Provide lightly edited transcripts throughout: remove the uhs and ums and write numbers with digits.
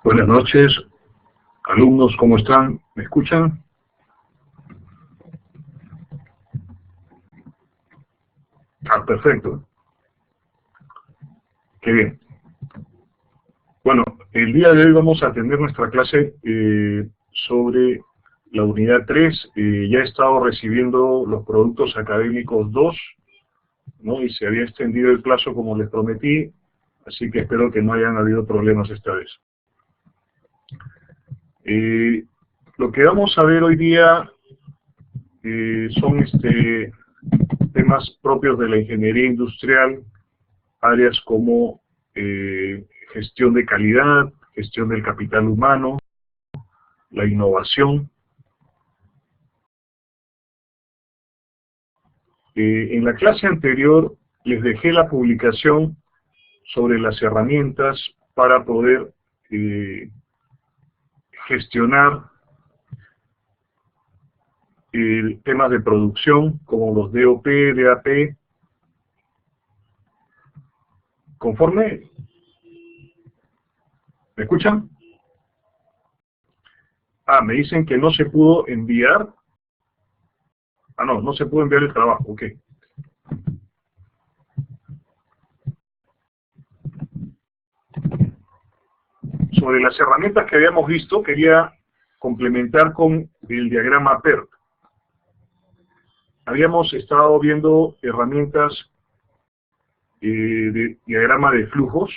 Buenas noches, alumnos, ¿cómo están? ¿Me escuchan? Perfecto. Qué bien. Bueno, el día de hoy vamos a tener nuestra clase sobre la unidad 3. Ya he estado recibiendo los productos académicos 2, ¿no? Y se había extendido el plazo como les prometí, así que espero que no hayan habido problemas esta vez. Lo que vamos a ver hoy día son temas propios de la ingeniería industrial, áreas como gestión de calidad, gestión del capital humano, la innovación. En la clase anterior les dejé la publicación sobre las herramientas para poder gestionar temas de producción como los DOP, DAP. ¿Conforme? ¿Me escuchan? Me dicen que no se pudo enviar. No se pudo enviar el trabajo, ok. Sobre las herramientas que habíamos visto, quería complementar con el diagrama PERT. Habíamos estado viendo herramientas de diagrama de flujos,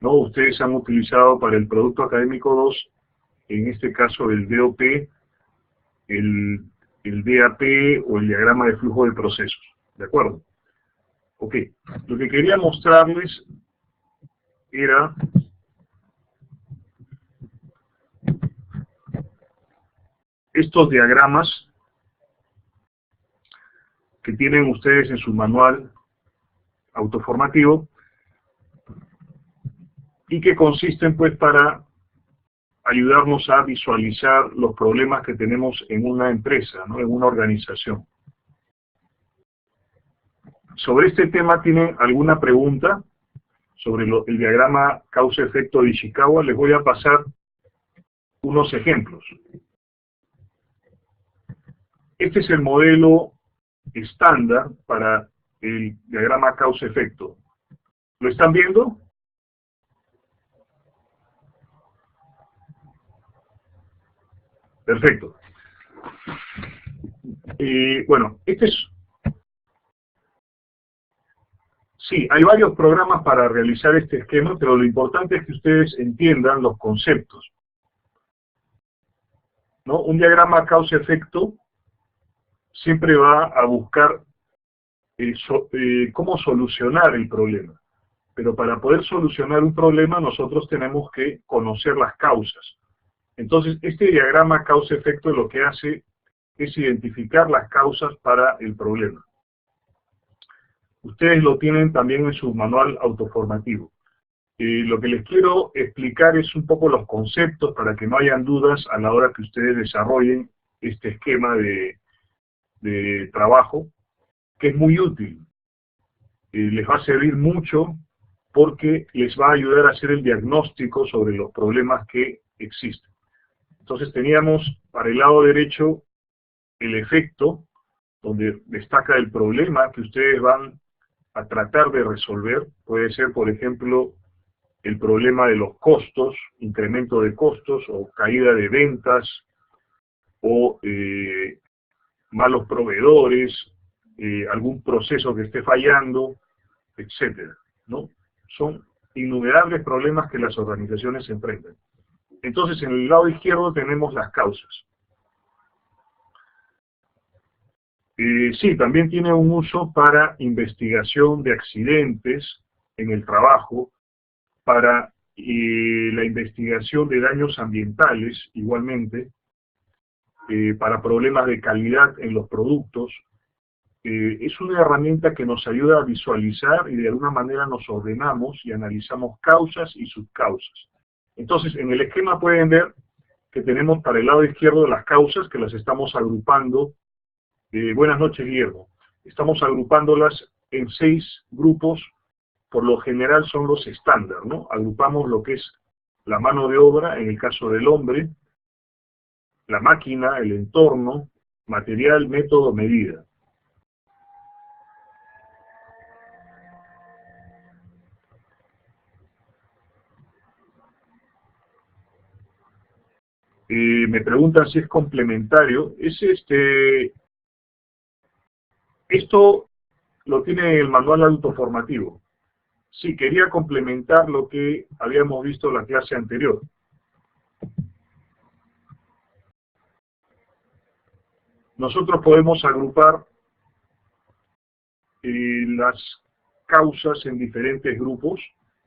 ¿no? Ustedes han utilizado para el producto académico 2, en este caso el DOP, el DAP o el diagrama de flujo de procesos, ¿de acuerdo? Ok, lo que quería mostrarles era estos diagramas que tienen ustedes en su manual autoformativo y que consisten pues para ayudarnos a visualizar los problemas que tenemos en una empresa, ¿no? En una organización. Sobre este tema, ¿tienen alguna pregunta sobre el diagrama causa-efecto de Ishikawa? Les voy a pasar unos ejemplos. Este es el modelo estándar para el diagrama causa-efecto. ¿Lo están viendo? Perfecto. Bueno, sí, hay varios programas para realizar este esquema, pero lo importante es que ustedes entiendan los conceptos, ¿no? Un diagrama causa-efecto siempre va a buscar cómo solucionar el problema. Pero para poder solucionar un problema nosotros tenemos que conocer las causas. Entonces, este diagrama causa-efecto lo que hace es identificar las causas para el problema. Ustedes lo tienen también en su manual autoformativo. Lo que les quiero explicar es un poco los conceptos para que no hayan dudas a la hora que ustedes desarrollen este esquema de trabajo, que es muy útil. Les va a servir mucho porque les va a ayudar a hacer el diagnóstico sobre los problemas que existen. Entonces teníamos para el lado derecho el efecto, donde destaca el problema que ustedes van a tratar de resolver. Puede ser, por ejemplo, el problema de los costos, incremento de costos o caída de ventas, o malos proveedores, algún proceso que esté fallando, etcétera, ¿no? Son innumerables problemas que las organizaciones enfrentan. Entonces, en el lado izquierdo tenemos las causas. Sí, también tiene un uso para investigación de accidentes en el trabajo, para la investigación de daños ambientales, igualmente, para problemas de calidad en los productos. Es una herramienta que nos ayuda a visualizar y de alguna manera nos ordenamos y analizamos causas y subcausas. Entonces, en el esquema pueden ver que tenemos para el lado izquierdo las causas, que las estamos agrupando. Buenas noches, Guillermo. Estamos agrupándolas en 6 grupos, por lo general son los estándar, ¿no? Agrupamos lo que es la mano de obra, en el caso del hombre, la máquina, el entorno, material, método, medida. Me preguntan si es complementario. Esto lo tiene el manual autoformativo. Sí, quería complementar lo que habíamos visto en la clase anterior. Nosotros podemos agrupar las causas en diferentes grupos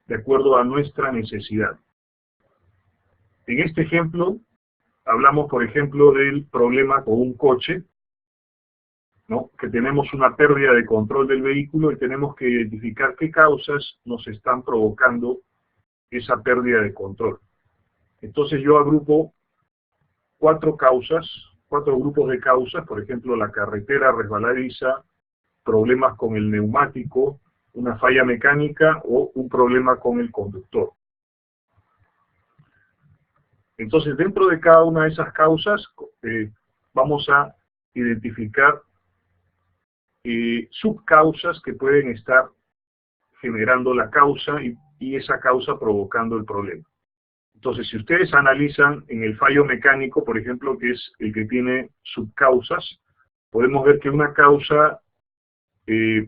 de acuerdo a nuestra necesidad. En este ejemplo, hablamos, por ejemplo, del problema con un coche, ¿no? Que tenemos una pérdida de control del vehículo y tenemos que identificar qué causas nos están provocando esa pérdida de control. Entonces yo agrupo cuatro grupos de causas, por ejemplo, la carretera resbaladiza, problemas con el neumático, una falla mecánica o un problema con el conductor. Entonces, dentro de cada una de esas causas, vamos a identificar subcausas que pueden estar generando la causa y esa causa provocando el problema. Entonces, si ustedes analizan en el fallo mecánico, por ejemplo, que es el que tiene subcausas, podemos ver que una causa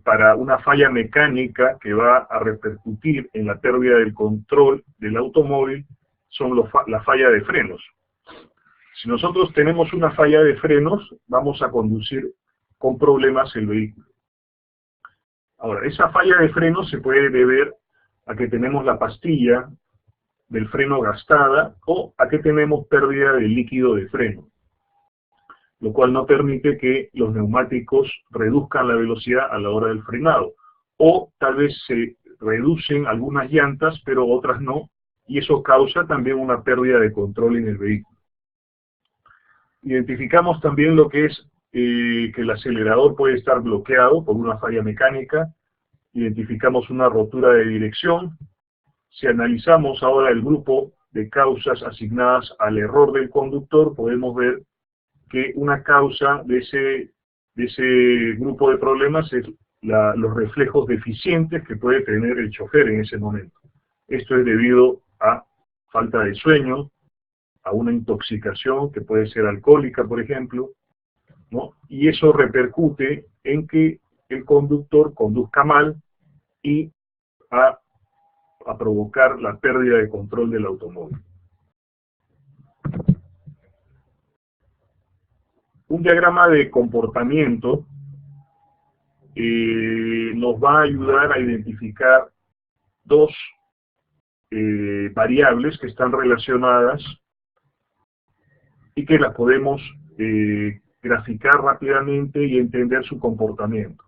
para una falla mecánica que va a repercutir en la pérdida del control del automóvil son la falla de frenos. Si nosotros tenemos una falla de frenos, vamos a conducir con problemas el vehículo. Ahora, esa falla de frenos se puede deber a que tenemos la pastilla del freno gastada o a que tenemos pérdida de líquido de freno, lo cual no permite que los neumáticos reduzcan la velocidad a la hora del frenado. O tal vez se reducen algunas llantas, pero otras no, y eso causa también una pérdida de control en el vehículo. Identificamos también lo que es que el acelerador puede estar bloqueado por una falla mecánica. Identificamos una rotura de dirección. Si analizamos ahora el grupo de causas asignadas al error del conductor, podemos ver que una causa de ese grupo de problemas es los reflejos deficientes que puede tener el chofer en ese momento. Esto es debido a falta de sueño, a una intoxicación que puede ser alcohólica, por ejemplo, ¿no? Y eso repercute en que el conductor conduzca mal y a provocar la pérdida de control del automóvil. Un diagrama de comportamiento nos va a ayudar a identificar dos variables que están relacionadas y que las podemos graficar rápidamente y entender su comportamiento.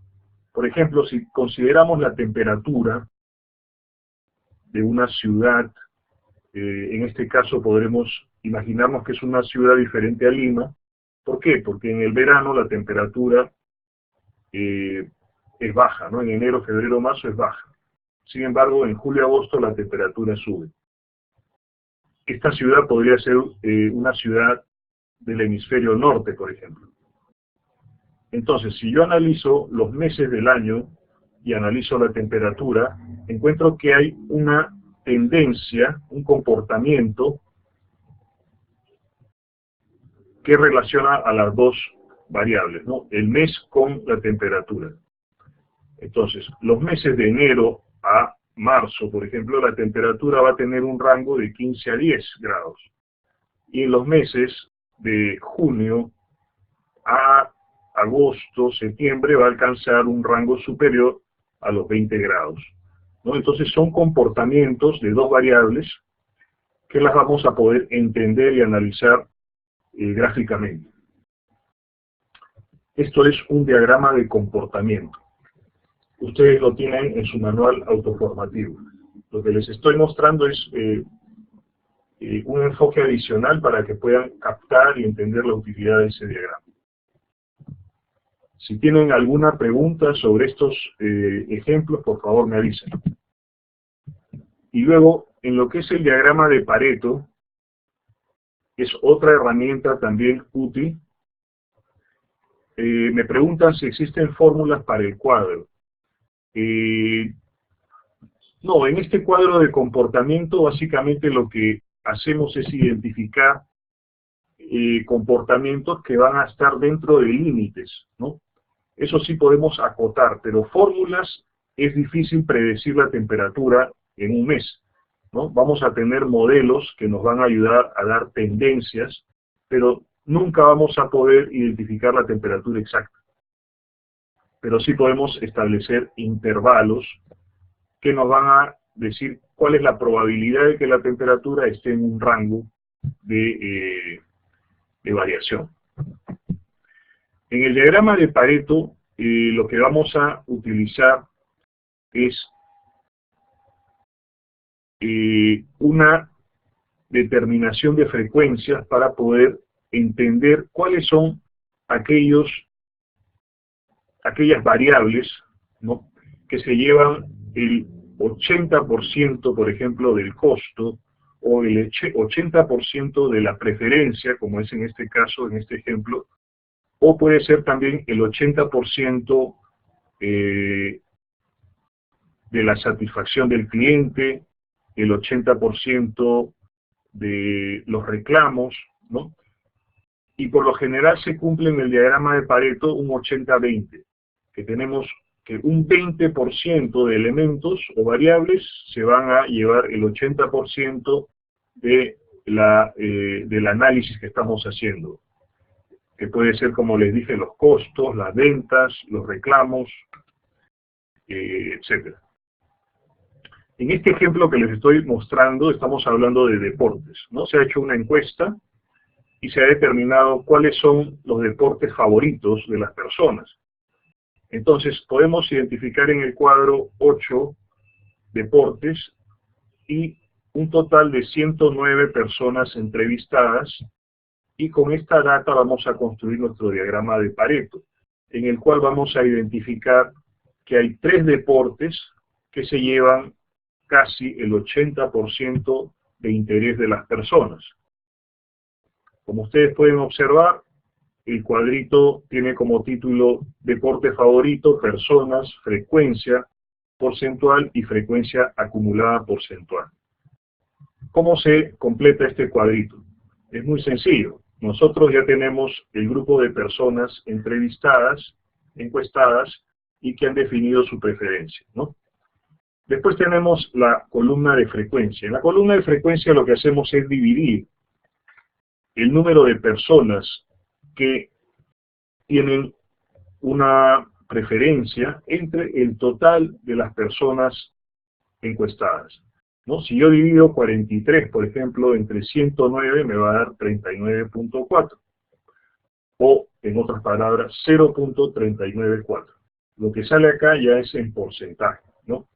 Por ejemplo, si consideramos la temperatura de una ciudad, en este caso podremos imaginarnos que es una ciudad diferente a Lima. ¿Por qué? Porque en el verano la temperatura es baja, ¿no? En enero, febrero, marzo es baja. Sin embargo, en julio, agosto la temperatura sube. Esta ciudad podría ser una ciudad del hemisferio norte, por ejemplo. Entonces, si yo analizo los meses del año y analizo la temperatura, encuentro que hay una tendencia, un comportamiento que relaciona a las dos variables, ¿no? El mes con la temperatura. Entonces, los meses de enero a marzo, por ejemplo, la temperatura va a tener un rango de 15 a 10 grados. Y en los meses de junio a agosto, septiembre, va a alcanzar un rango superior a los 20 grados, ¿no? Entonces son comportamientos de dos variables que las vamos a poder entender y analizar gráficamente. Esto es un diagrama de comportamiento. Ustedes lo tienen en su manual autoformativo. Lo que les estoy mostrando es un enfoque adicional para que puedan captar y entender la utilidad de ese diagrama. Si tienen alguna pregunta sobre estos ejemplos, por favor me avisen. Y luego en lo que es el diagrama de Pareto, es otra herramienta también útil. Me preguntan si existen fórmulas para el cuadro. No, en este cuadro de comportamiento básicamente lo que hacemos es identificar comportamientos que van a estar dentro de límites, ¿no? Eso sí podemos acotar, pero fórmulas es difícil predecir la temperatura en un mes, ¿no? Vamos a tener modelos que nos van a ayudar a dar tendencias, pero nunca vamos a poder identificar la temperatura exacta. Pero sí podemos establecer intervalos que nos van a decir cuál es la probabilidad de que la temperatura esté en un rango de variación. En el diagrama de Pareto, lo que vamos a utilizar es una determinación de frecuencias para poder entender cuáles son aquellas variables, ¿no?, que se llevan el 80%, por ejemplo, del costo, o el 80% de la preferencia, como es en este caso, en este ejemplo, o puede ser también el 80% de la satisfacción del cliente, el 80% de los reclamos, ¿no? Y por lo general se cumple en el diagrama de Pareto un 80-20, que tenemos que un 20% de elementos o variables se van a llevar el 80% del análisis que estamos haciendo, que puede ser, como les dije, los costos, las ventas, los reclamos, etc. En este ejemplo que les estoy mostrando, estamos hablando de deportes, ¿no? Se ha hecho una encuesta y se ha determinado cuáles son los deportes favoritos de las personas. Entonces, podemos identificar en el cuadro 8 deportes y un total de 109 personas entrevistadas, y con esta data vamos a construir nuestro diagrama de Pareto, en el cual vamos a identificar que hay 3 deportes que se llevan casi el 80% de interés de las personas. Como ustedes pueden observar, el cuadrito tiene como título deporte favorito, personas, frecuencia porcentual y frecuencia acumulada porcentual. ¿Cómo se completa este cuadrito? Es muy sencillo. Nosotros ya tenemos el grupo de personas entrevistadas, encuestadas, y que han definido su preferencia, ¿no? Después tenemos la columna de frecuencia. En la columna de frecuencia lo que hacemos es dividir el número de personas que tienen una preferencia entre el total de las personas encuestadas, ¿no? Si yo divido 43, por ejemplo, entre 109, me va a dar 39.4. O, en otras palabras, 0.394. Lo que sale acá ya es en porcentaje, ¿no?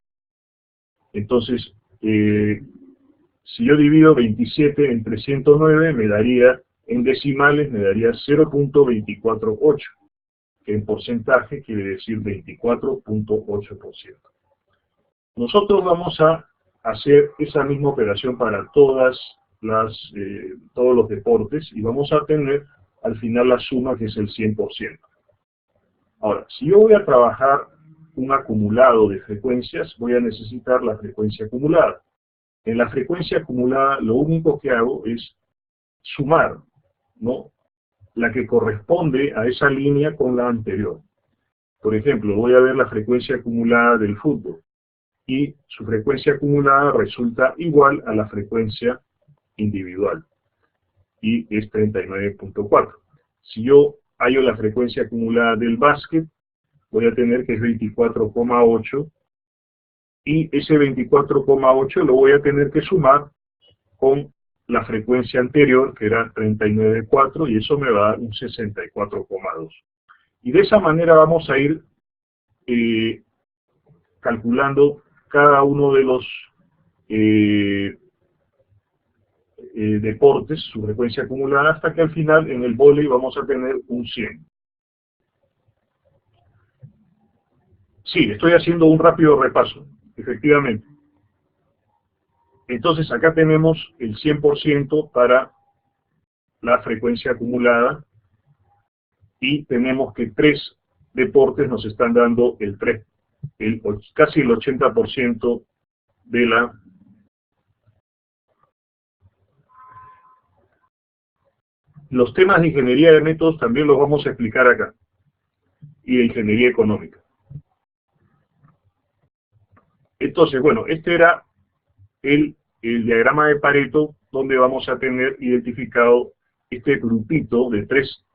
Entonces, si yo divido 27 entre 109, me daría, en decimales, me daría 0.248, que en porcentaje quiere decir 24.8%. Nosotros vamos a hacer esa misma operación para todos los deportes, y vamos a tener al final la suma, que es el 100%. Ahora, si yo voy a trabajar un acumulado de frecuencias, voy a necesitar la frecuencia acumulada. En la frecuencia acumulada lo único que hago es sumar, ¿no?, la que corresponde a esa línea con la anterior. Por ejemplo, voy a ver la frecuencia acumulada del fútbol, y su frecuencia acumulada resulta igual a la frecuencia individual, y es 39.4. Si yo hallo la frecuencia acumulada del básquet, voy a tener que es 24,8, y ese 24,8 lo voy a tener que sumar con la frecuencia anterior, que era 39.4, y eso me va a dar un 64,2. Y de esa manera vamos a ir calculando cada uno de los deportes, su frecuencia acumulada, hasta que al final en el vóley vamos a tener un 100. Sí, estoy haciendo un rápido repaso, efectivamente. Entonces acá tenemos el 100% para la frecuencia acumulada y tenemos que 3 deportes nos están dando casi el 80% de la... Los temas de ingeniería de métodos también los vamos a explicar acá, y de ingeniería económica. Entonces, bueno, este era el diagrama de Pareto, donde vamos a tener identificado este grupito de 3,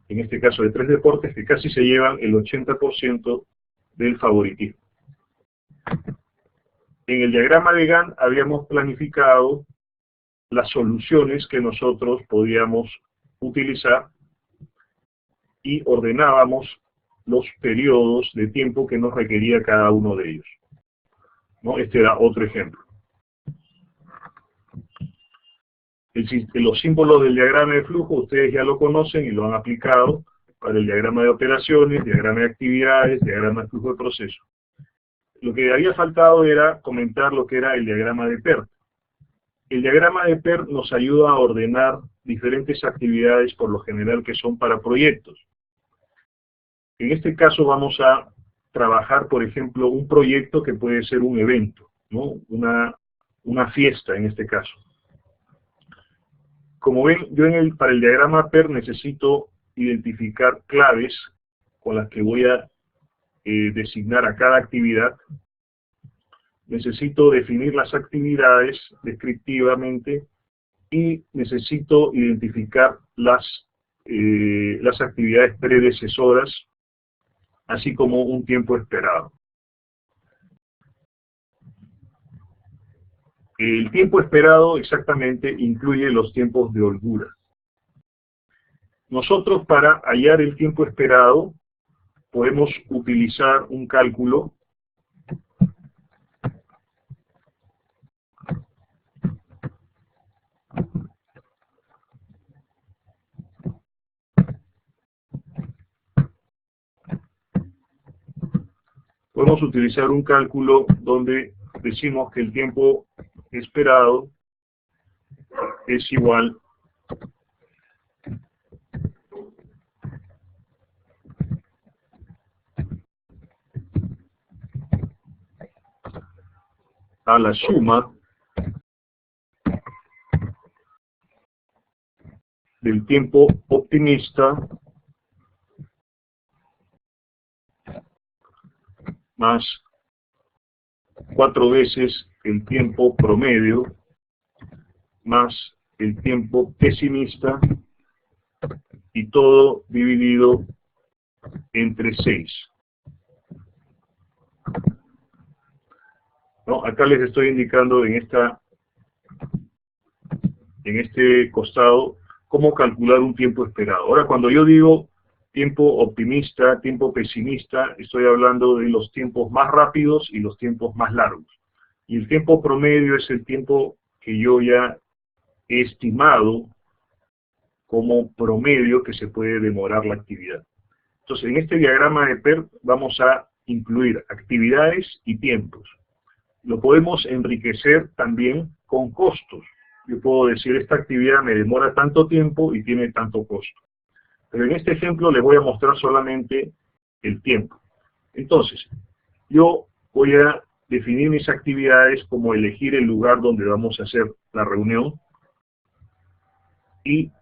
en este caso de 3 deportes, que casi se llevan el 80% del favoritismo. En el diagrama de Gantt habíamos planificado las soluciones que nosotros podíamos utilizar y ordenábamos los periodos de tiempo que nos requería cada uno de ellos, ¿no? Este era otro ejemplo. Los símbolos del diagrama de flujo ustedes ya lo conocen y lo han aplicado para el diagrama de operaciones, diagrama de actividades, diagrama de flujo de proceso. Lo que había faltado era comentar lo que era el diagrama de PERT. El diagrama de PERT nos ayuda a ordenar diferentes actividades, por lo general que son para proyectos. En este caso vamos a trabajar, por ejemplo, un proyecto que puede ser un evento, ¿no? Una fiesta en este caso. Como ven, yo para el diagrama PERT necesito identificar claves con las que voy a designar a cada actividad. Necesito definir las actividades descriptivamente y necesito identificar las actividades predecesoras, así como un tiempo esperado. El tiempo esperado exactamente incluye los tiempos de holgura. Nosotros, para hallar el tiempo esperado, podemos utilizar un cálculo donde decimos que el tiempo esperado es igual a la suma del tiempo optimista más 4 veces el tiempo promedio más el tiempo pesimista, y todo dividido entre 6. ¿No? Acá les estoy indicando en este costado cómo calcular un tiempo esperado. Ahora, cuando yo digo tiempo optimista, tiempo pesimista, estoy hablando de los tiempos más rápidos y los tiempos más largos. Y el tiempo promedio es el tiempo que yo ya he estimado como promedio que se puede demorar la actividad. Entonces, en este diagrama de PERT vamos a incluir actividades y tiempos. Lo podemos enriquecer también con costos. Yo puedo decir, esta actividad me demora tanto tiempo y tiene tanto costo. Pero en este ejemplo les voy a mostrar solamente el tiempo. Entonces, yo voy a definir mis actividades como elegir el lugar donde vamos a hacer la reunión. Y,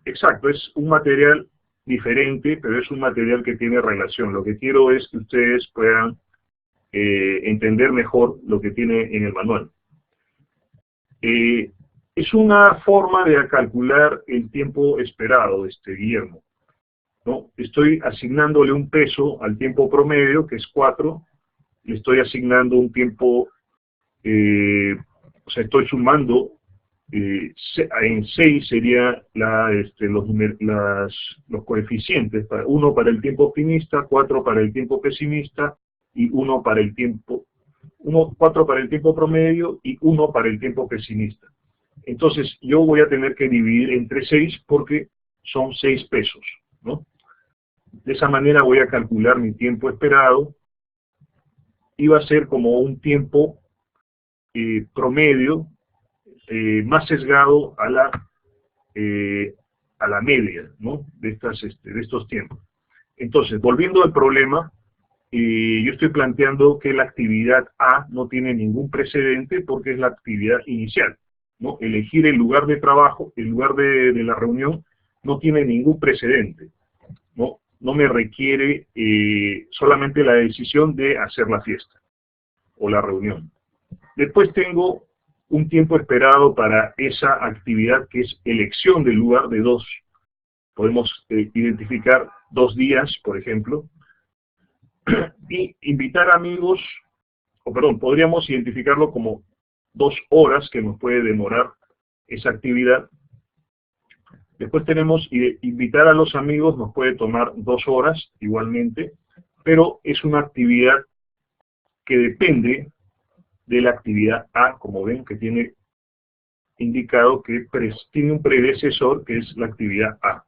exacto, es un material diferente, pero es un material que tiene relación. Lo que quiero es que ustedes puedan entender mejor lo que tiene en el manual. Es una forma de calcular el tiempo esperado, Guillermo, ¿no? Estoy asignándole un peso al tiempo promedio, que es 4, le estoy asignando un tiempo, o sea, estoy sumando, en 6 sería los coeficientes, 1 para el tiempo optimista, 4 para el tiempo pesimista, y 4 para el tiempo promedio y 1 para el tiempo pesimista. Entonces yo voy a tener que dividir entre 6 porque son 6 pesos, ¿no? De esa manera voy a calcular mi tiempo esperado y va a ser como un tiempo promedio más sesgado a la media, ¿no?, de estos tiempos. Entonces, volviendo al problema, yo estoy planteando que la actividad A no tiene ningún precedente porque es la actividad inicial, ¿no? Elegir el lugar de trabajo, el lugar de la reunión, no tiene ningún precedente, ¿no? No me requiere solamente la decisión de hacer la fiesta o la reunión. Después tengo un tiempo esperado para esa actividad que es elección del lugar de dos. Podemos identificar 2 días, por ejemplo, y invitar amigos, podríamos identificarlo como 2 horas que nos puede demorar esa actividad. Después tenemos invitar a los amigos, nos puede tomar 2 horas igualmente, pero es una actividad que depende de la actividad A, como ven, que tiene indicado que tiene un predecesor que es la actividad A.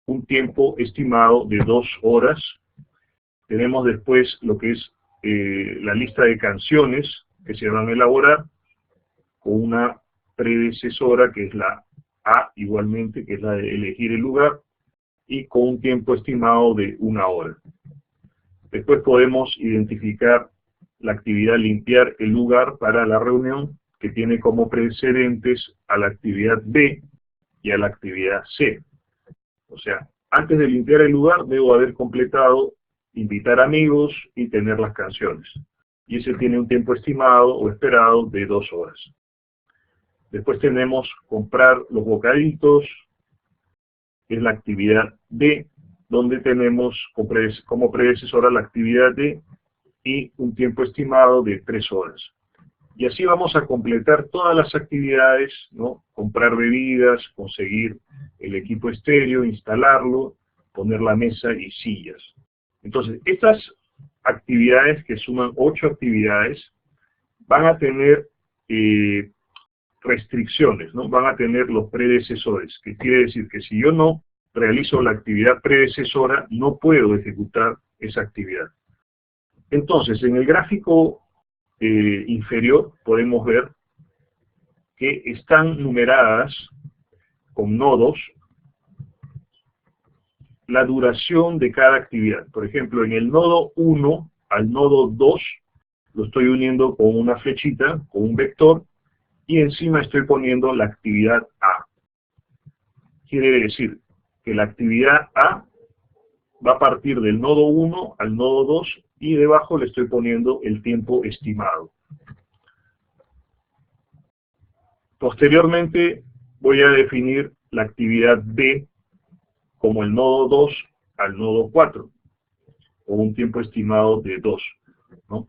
Un tiempo estimado de 2 horas. Tenemos después lo que es la lista de canciones que se van a elaborar con una predecesora que es la A igualmente, que es la de elegir el lugar, y con un tiempo estimado de 1 hora. Después podemos identificar la actividad limpiar el lugar para la reunión, que tiene como precedentes a la actividad B y a la actividad C. O sea, antes de limpiar el lugar debo haber completado invitar amigos y tener las canciones. Y ese tiene un tiempo estimado o esperado de 2 horas. Después tenemos comprar los bocaditos, que es la actividad D, donde tenemos como predecesora la actividad D y un tiempo estimado de 3 horas. Y así vamos a completar todas las actividades, ¿no? Comprar bebidas, conseguir el equipo estéreo, instalarlo, poner la mesa y sillas. Entonces, estas actividades, que suman 8 actividades, van a tener restricciones, ¿no? Van a tener los predecesores, que quiere decir que si yo no realizo la actividad predecesora, no puedo ejecutar esa actividad. Entonces, en el gráfico inferior podemos ver que están numeradas con nodos la duración de cada actividad. Por ejemplo, en el nodo 1 al nodo 2 lo estoy uniendo con una flechita, con un vector, y encima estoy poniendo la actividad A. Quiere decir que la actividad A va a partir del nodo 1 al nodo 2 y debajo le estoy poniendo el tiempo estimado. Posteriormente voy a definir la actividad B como el nodo 2 al nodo 4, con un tiempo estimado de 2, ¿no?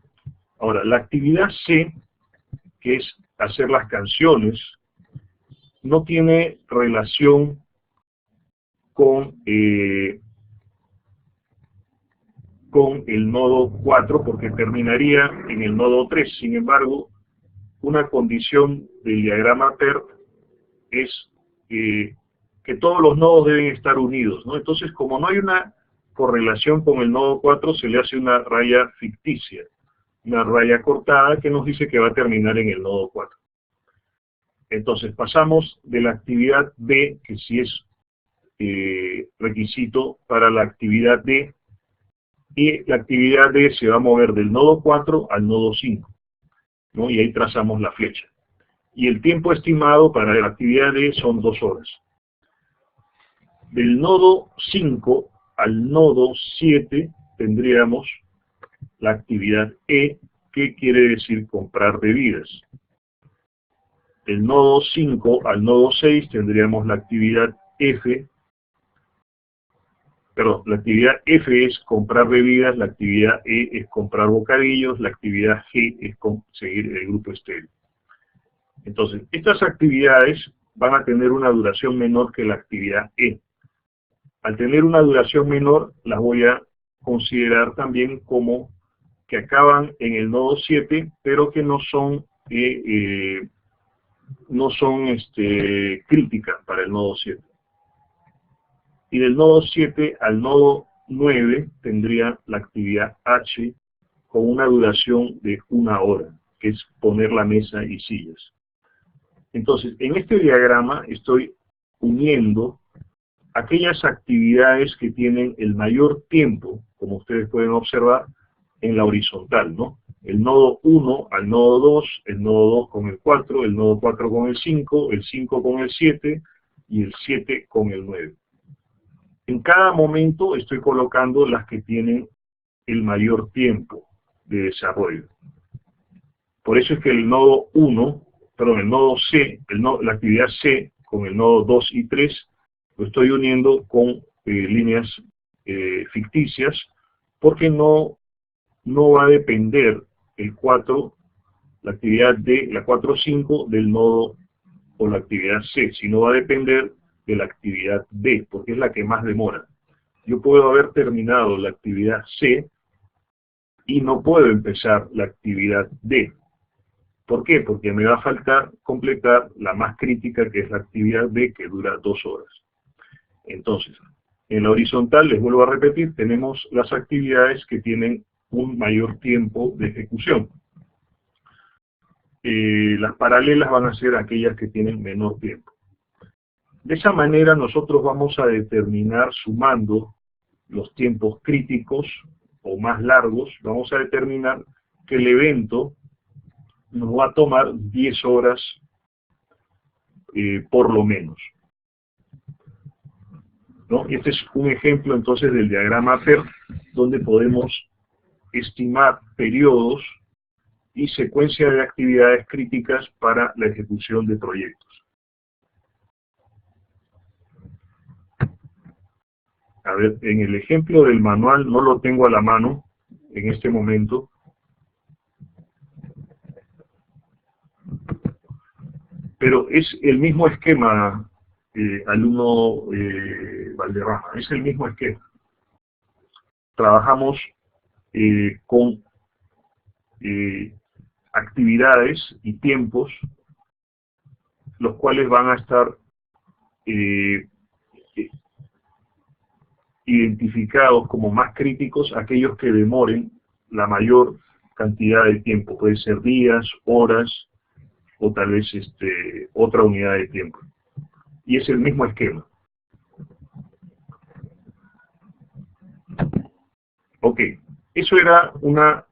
Ahora, la actividad C, que es hacer las canciones, no tiene relación con el nodo 4 porque terminaría en el nodo 3. Sin embargo, una condición del diagrama PERT es que todos los nodos deben estar unidos, ¿no? Entonces, como no hay una correlación con el nodo 4, se le hace una raya ficticia, una raya cortada que nos dice que va a terminar en el nodo 4. Entonces, pasamos de la actividad B, que sí es requisito para la actividad D, y la actividad D se va a mover del nodo 4 al nodo 5, ¿no? Y ahí trazamos la flecha. Y el tiempo estimado para la actividad D son 2 horas. Del nodo 5 al nodo 7 tendríamos la actividad E, que quiere decir comprar bebidas. Del nodo 5 al nodo 6 tendríamos la actividad F. Perdón, la actividad F es comprar bebidas, la actividad E es comprar bocadillos, la actividad G es conseguir el grupo estéreo. Entonces, estas actividades van a tener una duración menor que la actividad E. Al tener una duración menor, las voy a considerar también como que acaban en el nodo 7, pero que no son críticas para el nodo 7. Y del nodo 7 al nodo 9 tendría la actividad H con una duración de 1 hora. que es poner la mesa y sillas. Entonces, en este diagrama estoy uniendo aquellas actividades que tienen el mayor tiempo, como ustedes pueden observar, en la horizontal, ¿no? El nodo 1 al nodo 2, el nodo 2 con el 4, el nodo 4 con el 5 con el 7 y el 7 con el 9. En cada momento estoy colocando las que tienen el mayor tiempo de desarrollo. Por eso es que el nodo 1, perdón, el nodo C, la actividad C con el nodo 2 y 3, lo estoy uniendo con líneas ficticias, porque no va a depender el 4, la actividad D, la 4-5 del nodo o la actividad C, sino va a depender de la actividad D, porque es la que más demora. Yo puedo haber terminado la actividad C y no puedo empezar la actividad D. ¿Por qué? Porque me va a faltar completar la más crítica, que es la actividad D, que dura 2 horas. Entonces, en la horizontal, les vuelvo a repetir, tenemos las actividades que tienen un mayor tiempo de ejecución. Las paralelas van a ser aquellas que tienen menor tiempo. De esa manera nosotros vamos a determinar, sumando los tiempos críticos o más largos, vamos a determinar que el evento nos va a tomar 10 horas por lo menos, ¿no? Este es un ejemplo entonces del diagrama PERT, donde podemos estimar periodos y secuencia de actividades críticas para la ejecución de proyectos. A ver, en el ejemplo del manual no lo tengo a la mano en este momento, pero es el mismo esquema, alumno Valderrama, es el mismo esquema. Trabajamos con actividades y tiempos, los cuales van a estar identificados como más críticos, aquellos que demoren la mayor cantidad de tiempo. Puede ser días, horas, o tal vez otra unidad de tiempo. Y es el mismo esquema. Ok, eso era una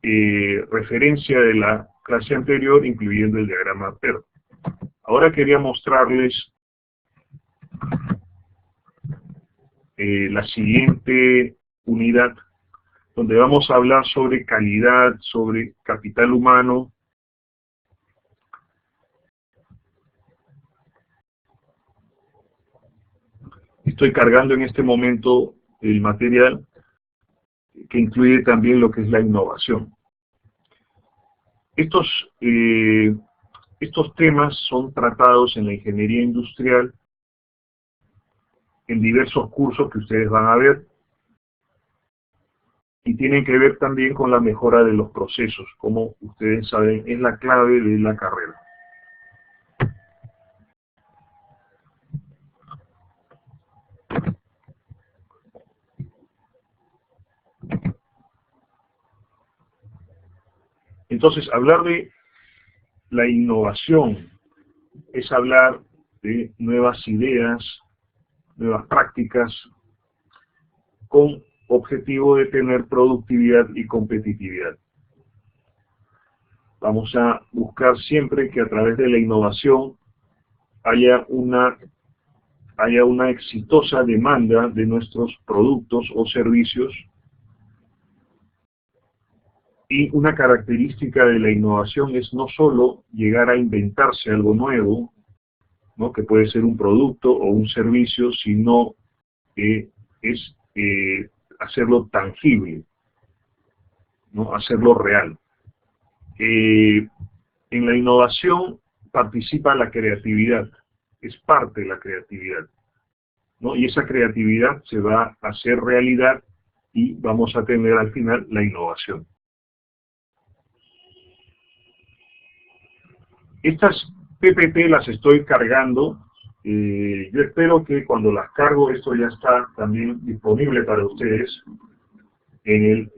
referencia de la clase anterior, incluyendo el diagrama PERT. Ahora quería mostrarles la siguiente unidad, donde vamos a hablar sobre calidad, sobre capital humano. Estoy cargando en este momento el material que incluye también lo que es la innovación. Estos temas son tratados en la ingeniería industrial en diversos cursos que ustedes van a ver, y tienen que ver también con la mejora de los procesos. Como ustedes saben, es la clave de la carrera. Entonces, hablar de la innovación es hablar de nuevas ideas, nuevas prácticas, con objetivo de tener productividad y competitividad. Vamos a buscar siempre que a través de la innovación haya una exitosa demanda de nuestros productos o servicios. Y una característica de la innovación es no solo llegar a inventarse algo nuevo, ¿no?, que puede ser un producto o un servicio, sino que es hacerlo tangible, ¿no?, hacerlo real. En la innovación participa la creatividad, es parte de la creatividad, ¿no? Y esa creatividad se va a hacer realidad y vamos a tener al final la innovación. Estas PPT las estoy cargando. Yo espero que cuando las cargo esto ya está también disponible para ustedes. en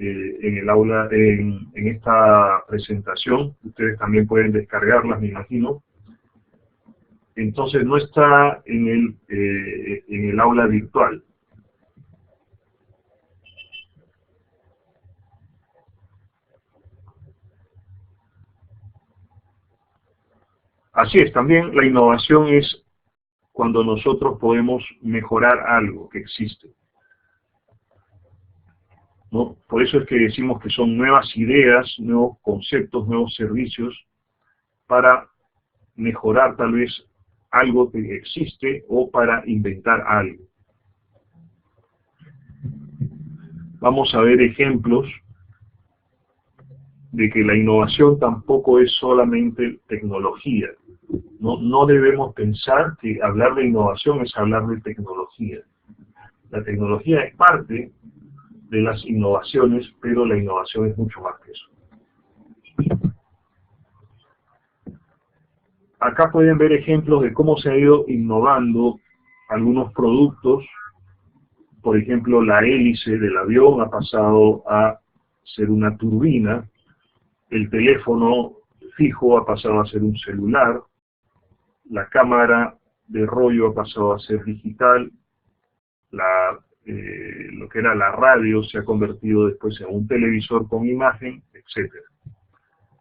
el aula, en esta presentación. Ustedes también pueden descargarlas, me imagino. Entonces no está en el aula virtual. Así es, también la innovación es cuando nosotros podemos mejorar algo que existe, ¿no? Por eso es que decimos que son nuevas ideas, nuevos conceptos, nuevos servicios para mejorar tal vez algo que existe o para inventar algo. Vamos a ver ejemplos de que la innovación tampoco es solamente tecnología. No debemos pensar que hablar de innovación es hablar de tecnología. La tecnología es parte de las innovaciones, pero la innovación es mucho más que eso. Acá pueden ver ejemplos de cómo se ha ido innovando algunos productos. Por ejemplo, la hélice del avión ha pasado a ser una turbina, el teléfono fijo ha pasado a ser un celular, la cámara de rollo ha pasado a ser digital, lo que era la radio se ha convertido después en un televisor con imagen, etc.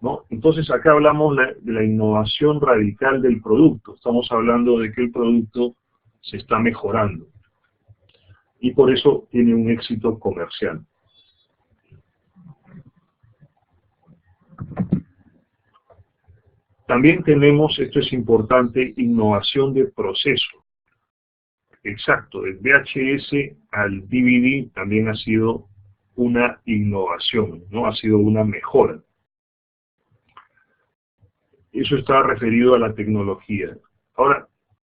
¿No? Entonces acá hablamos de la innovación radical del producto. Estamos hablando de que el producto se está mejorando y por eso tiene un éxito comercial. También tenemos, esto es importante, innovación de proceso. Exacto, del VHS al DVD también ha sido una innovación, ¿no? Ha sido una mejora. Eso está referido a la tecnología. Ahora,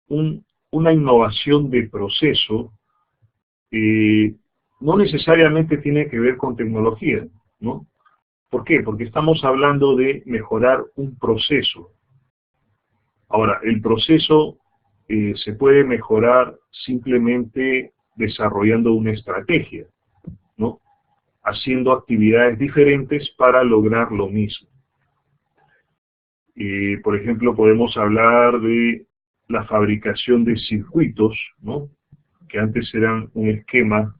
una innovación de proceso no necesariamente tiene que ver con tecnología, ¿no? ¿Por qué? Porque estamos hablando de mejorar un proceso. Ahora, el proceso se puede mejorar simplemente desarrollando una estrategia, ¿no? Haciendo actividades diferentes para lograr lo mismo. Por ejemplo, podemos hablar de la fabricación de circuitos, ¿no? Que antes eran un esquema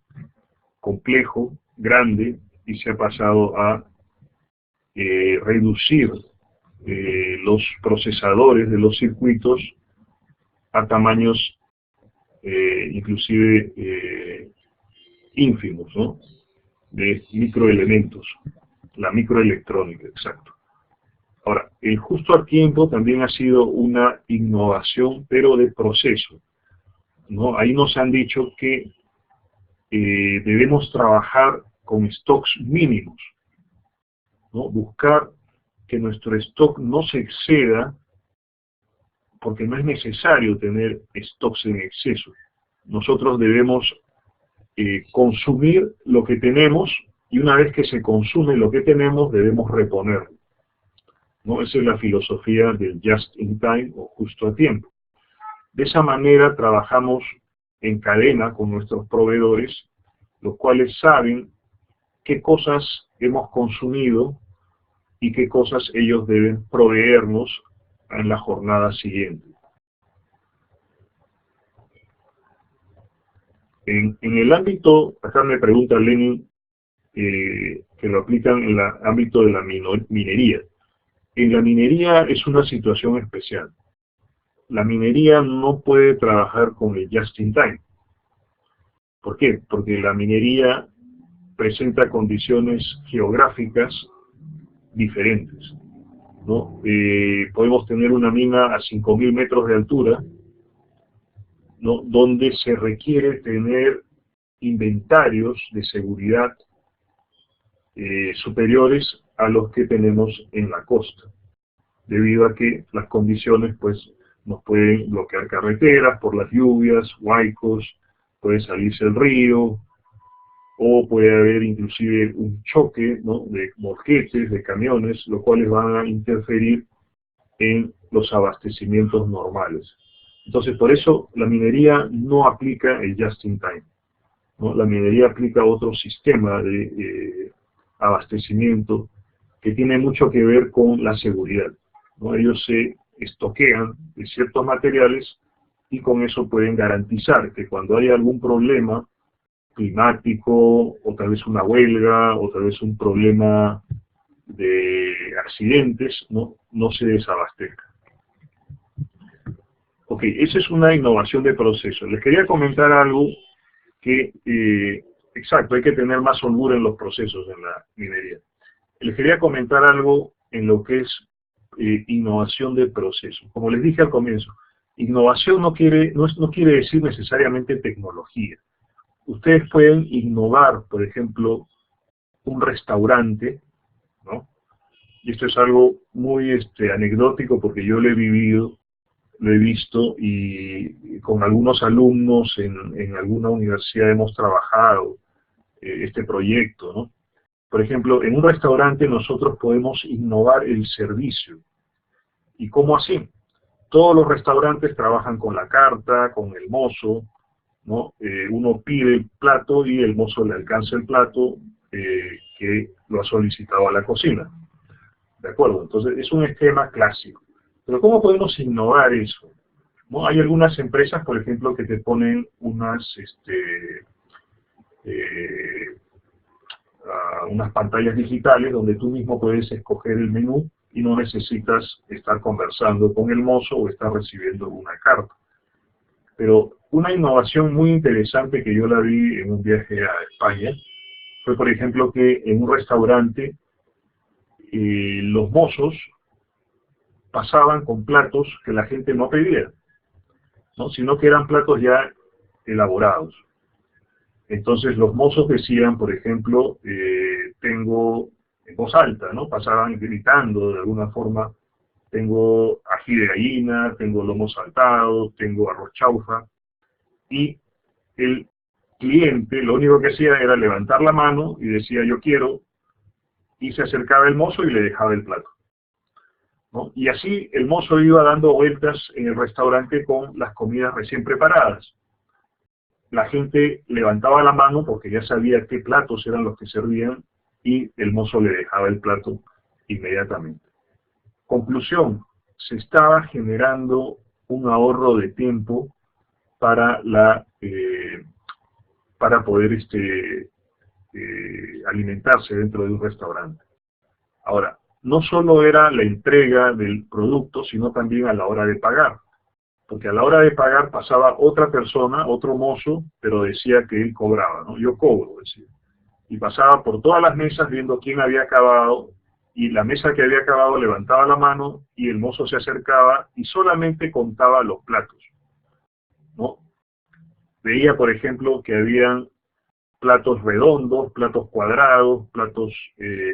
complejo, grande, y se ha pasado a reducir los procesadores de los circuitos a tamaños inclusive ínfimos, ¿no? De microelementos, la microelectrónica, exacto. Ahora, el justo a tiempo también ha sido una innovación, pero de proceso, ¿no? Ahí nos han dicho que debemos trabajar con stocks mínimos, ¿no? Buscar que nuestro stock no se exceda, porque no es necesario tener stocks en exceso. Nosotros debemos consumir lo que tenemos, y una vez que se consume lo que tenemos, debemos reponerlo, ¿no? Esa es la filosofía del just in time o justo a tiempo. De esa manera trabajamos en cadena con nuestros proveedores, los cuales saben qué cosas hemos consumido y qué cosas ellos deben proveernos en la jornada siguiente. En el ámbito, acá me pregunta Lenin, que lo aplican en el ámbito de la minería. En la minería es una situación especial. La minería no puede trabajar con el just in time. ¿Por qué? Porque la minería presenta condiciones geográficas diferentes, ¿no? Podemos tener una mina a 5.000 metros de altura, ¿no? Donde se requiere tener inventarios de seguridad superiores a los que tenemos en la costa, debido a que las condiciones pues nos pueden bloquear carreteras por las lluvias, huaicos, puede salirse el río, o puede haber inclusive un choque, ¿no? De molquetes, de camiones, los cuales van a interferir en los abastecimientos normales. Entonces, por eso la minería no aplica el just in time. ¿no? La minería aplica otro sistema de abastecimiento que tiene mucho que ver con la seguridad, ¿no? Ellos se estoquean de ciertos materiales y con eso pueden garantizar que cuando haya algún problema climático, o tal vez una huelga, o tal vez un problema de accidentes, no se desabastezca. Ok, esa es una innovación de proceso. Les quería comentar algo que, exacto, hay que tener más holgura en los procesos en la minería. Les quería comentar algo en lo que es innovación de proceso. Como les dije al comienzo, innovación no quiere decir necesariamente tecnología. Ustedes pueden innovar, por ejemplo, un restaurante, ¿no? Y esto es algo muy anecdótico porque yo lo he vivido, lo he visto y con algunos alumnos en alguna universidad hemos trabajado este proyecto, ¿no? Por ejemplo, en un restaurante nosotros podemos innovar el servicio. ¿Y cómo así? Todos los restaurantes trabajan con la carta, con el mozo, ¿no? Uno pide el plato y el mozo le alcanza el plato que lo ha solicitado a la cocina. ¿De acuerdo? Entonces es un esquema clásico. Pero ¿cómo podemos innovar eso? ¿No? Hay algunas empresas, por ejemplo, que te ponen unas pantallas digitales donde tú mismo puedes escoger el menú y no necesitas estar conversando con el mozo o estar recibiendo una carta. Pero una innovación muy interesante que yo la vi en un viaje a España fue, por ejemplo, que en un restaurante los mozos pasaban con platos que la gente no pedía, ¿no? Sino que eran platos ya elaborados. Entonces los mozos decían, por ejemplo, tengo en voz alta, ¿no? Pasaban gritando de alguna forma, tengo ají de gallina, tengo lomo saltado, tengo arroz chaufa, y el cliente lo único que hacía era levantar la mano y decía yo quiero, y se acercaba el mozo y le dejaba el plato, ¿no? Y así el mozo iba dando vueltas en el restaurante con las comidas recién preparadas. La gente levantaba la mano porque ya sabía qué platos eran los que servían y el mozo le dejaba el plato inmediatamente. Conclusión, se estaba generando un ahorro de tiempo para para poder alimentarse dentro de un restaurante. Ahora, no solo era la entrega del producto, sino también a la hora de pagar. Porque a la hora de pagar pasaba otra persona, otro mozo, pero decía que él cobraba, ¿no? Yo cobro, decía. Y pasaba por todas las mesas viendo quién había acabado, y la mesa que había acabado levantaba la mano, y el mozo se acercaba y solamente contaba los platos, ¿no? Veía, por ejemplo, que habían platos redondos, platos cuadrados, platos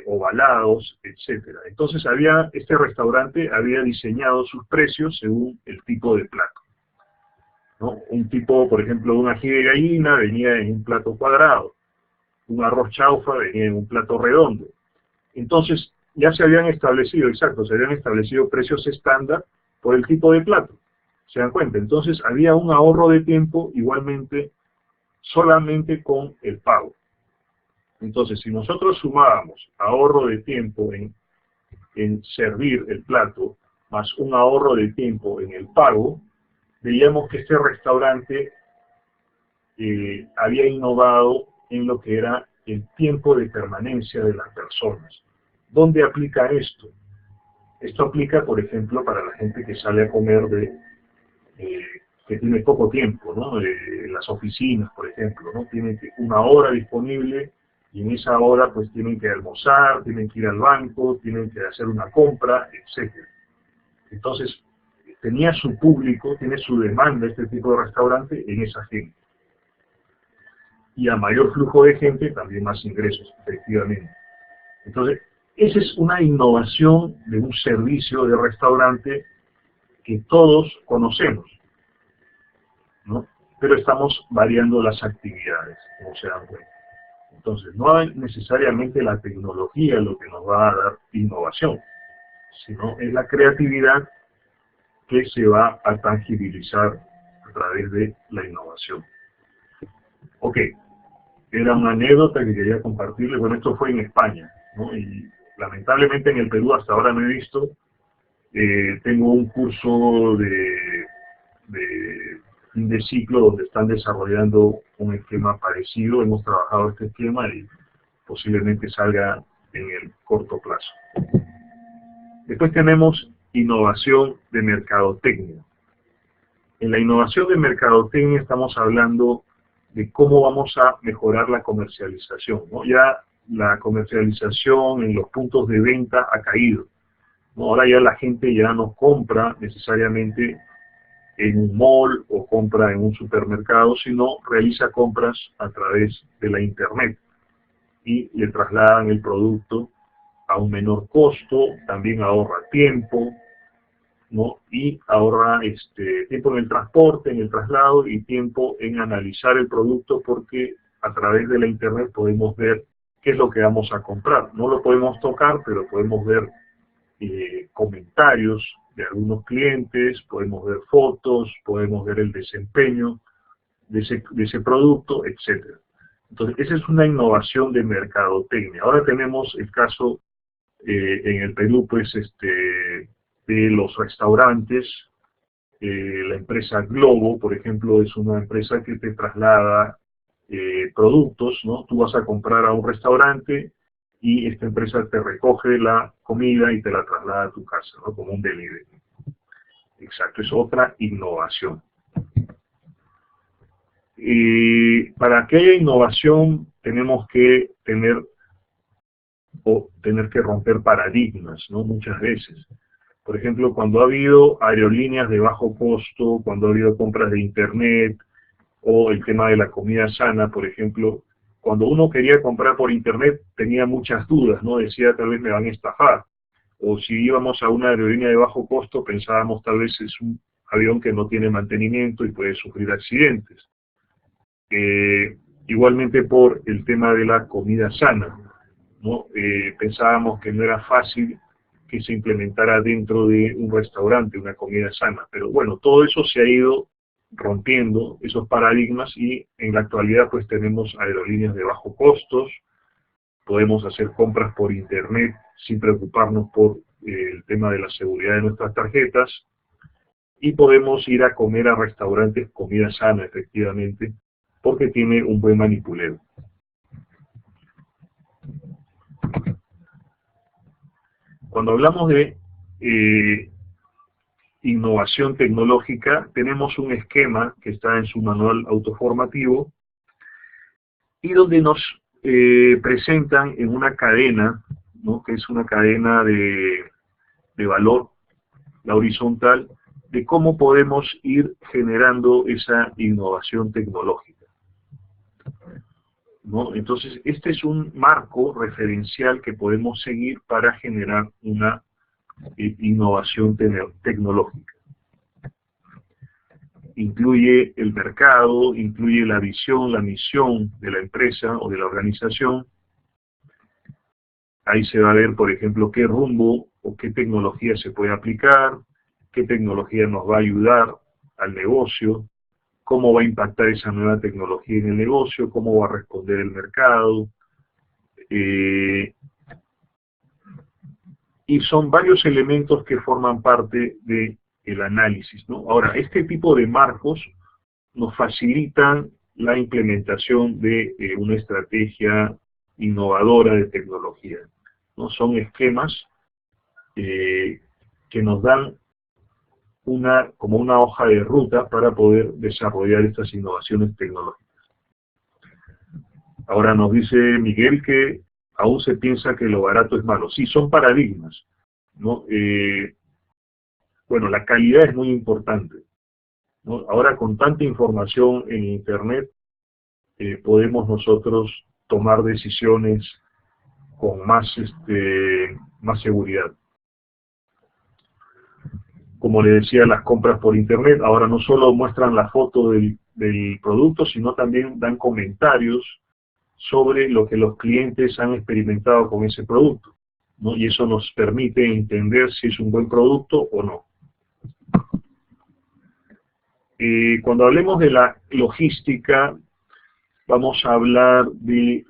ovalados, etcétera. Entonces este restaurante había diseñado sus precios según el tipo de plato, ¿no? Un tipo, por ejemplo, un ají de gallina venía en un plato cuadrado, un arroz chaufa venía en un plato redondo. Entonces ya se habían establecido, se habían establecido precios estándar por el tipo de plato. ¿Se dan cuenta? Entonces había un ahorro de tiempo igualmente solamente con el pago. Entonces, si nosotros sumábamos ahorro de tiempo en servir el plato, más un ahorro de tiempo en el pago, veíamos que este restaurante había innovado en lo que era el tiempo de permanencia de las personas. ¿Dónde aplica esto? Esto aplica, por ejemplo, para la gente que sale a comer que tiene poco tiempo, ¿no? En las oficinas, por ejemplo, ¿no? Tienen una hora disponible y en esa hora pues tienen que almorzar, tienen que ir al banco, tienen que hacer una compra, etc. Entonces, tenía su público, tiene su demanda este tipo de restaurante en esa gente. Y a mayor flujo de gente, también más ingresos, efectivamente. Entonces, esa es una innovación de un servicio de restaurante que todos conocemos, ¿no? Pero estamos variando las actividades, como se dan cuenta. Entonces, no es necesariamente la tecnología lo que nos va a dar innovación, sino es la creatividad que se va a tangibilizar a través de la innovación. Ok, era una anécdota que quería compartirle. Bueno, esto fue en España, ¿no? Y lamentablemente en el Perú hasta ahora no he visto. Tengo un curso de fin de ciclo donde están desarrollando un esquema parecido. Hemos trabajado este esquema y posiblemente salga en el corto plazo. Después tenemos innovación de mercadotecnia. En la innovación de mercadotecnia estamos hablando de cómo vamos a mejorar la comercialización, ¿no? Ya la comercialización en los puntos de venta ha caído, ¿no? Ahora ya la gente ya no compra necesariamente en un mall o compra en un supermercado, sino realiza compras a través de la internet y le trasladan el producto a un menor costo, también ahorra tiempo, ¿no? Y ahorra tiempo en el transporte, en el traslado y tiempo en analizar el producto, porque a través de la internet podemos ver qué es lo que vamos a comprar. No lo podemos tocar, pero podemos ver comentarios de algunos clientes, podemos ver fotos, podemos ver el desempeño de ese producto, etc. Entonces, esa es una innovación de mercadotecnia. Ahora tenemos el caso en el Perú, pues, de los restaurantes. La empresa Globo, por ejemplo, es una empresa que te traslada productos, ¿no? Tú vas a comprar a un restaurante y esta empresa te recoge la comida y te la traslada a tu casa, ¿no? Como un delivery. Exacto, es otra innovación. Para que haya innovación tenemos que tener que romper paradigmas, ¿no? Muchas veces. Por ejemplo, cuando ha habido aerolíneas de bajo costo, cuando ha habido compras de internet, o el tema de la comida sana, por ejemplo, cuando uno quería comprar por internet tenía muchas dudas, ¿no? Decía, tal vez me van a estafar. O si íbamos a una aerolínea de bajo costo, pensábamos tal vez es un avión que no tiene mantenimiento y puede sufrir accidentes. Igualmente por el tema de la comida sana, ¿no? Pensábamos que no era fácil que se implementara dentro de un restaurante una comida sana, pero bueno, todo eso se ha ido rompiendo, esos paradigmas, y en la actualidad pues tenemos aerolíneas de bajo costos, podemos hacer compras por internet sin preocuparnos por el tema de la seguridad de nuestras tarjetas, y podemos ir a comer a restaurantes comida sana, efectivamente, porque tiene un buen manipuleo. Cuando hablamos de innovación tecnológica, tenemos un esquema que está en su manual autoformativo y donde nos presentan en una cadena, ¿no? Que es una cadena de valor, la horizontal, de cómo podemos ir generando esa innovación tecnológica, ¿no? Entonces, este es un marco referencial que podemos seguir para generar una innovación tecnológica. Incluye el mercado, incluye la visión, la misión de la empresa o de la organización. Ahí se va a ver, por ejemplo, qué rumbo o qué tecnología se puede aplicar, qué tecnología nos va a ayudar al negocio, cómo va a impactar esa nueva tecnología en el negocio, cómo va a responder el mercado. Y son varios elementos que forman parte del análisis, ¿no? Ahora, este tipo de marcos nos facilitan la implementación de una estrategia innovadora de tecnología, ¿no? Son esquemas que nos dan como una hoja de ruta para poder desarrollar estas innovaciones tecnológicas. Ahora nos dice Miguel que aún se piensa que lo barato es malo. Sí, son paradigmas, ¿no? Bueno, la calidad es muy importante, ¿no? Ahora con tanta información en Internet, podemos nosotros tomar decisiones con más seguridad. Como le decía, las compras por Internet ahora no solo muestran la foto del producto, sino también dan comentarios sobre lo que los clientes han experimentado con ese producto, ¿no? Y eso nos permite entender si es un buen producto o no. Cuando hablemos de la logística, vamos a hablar de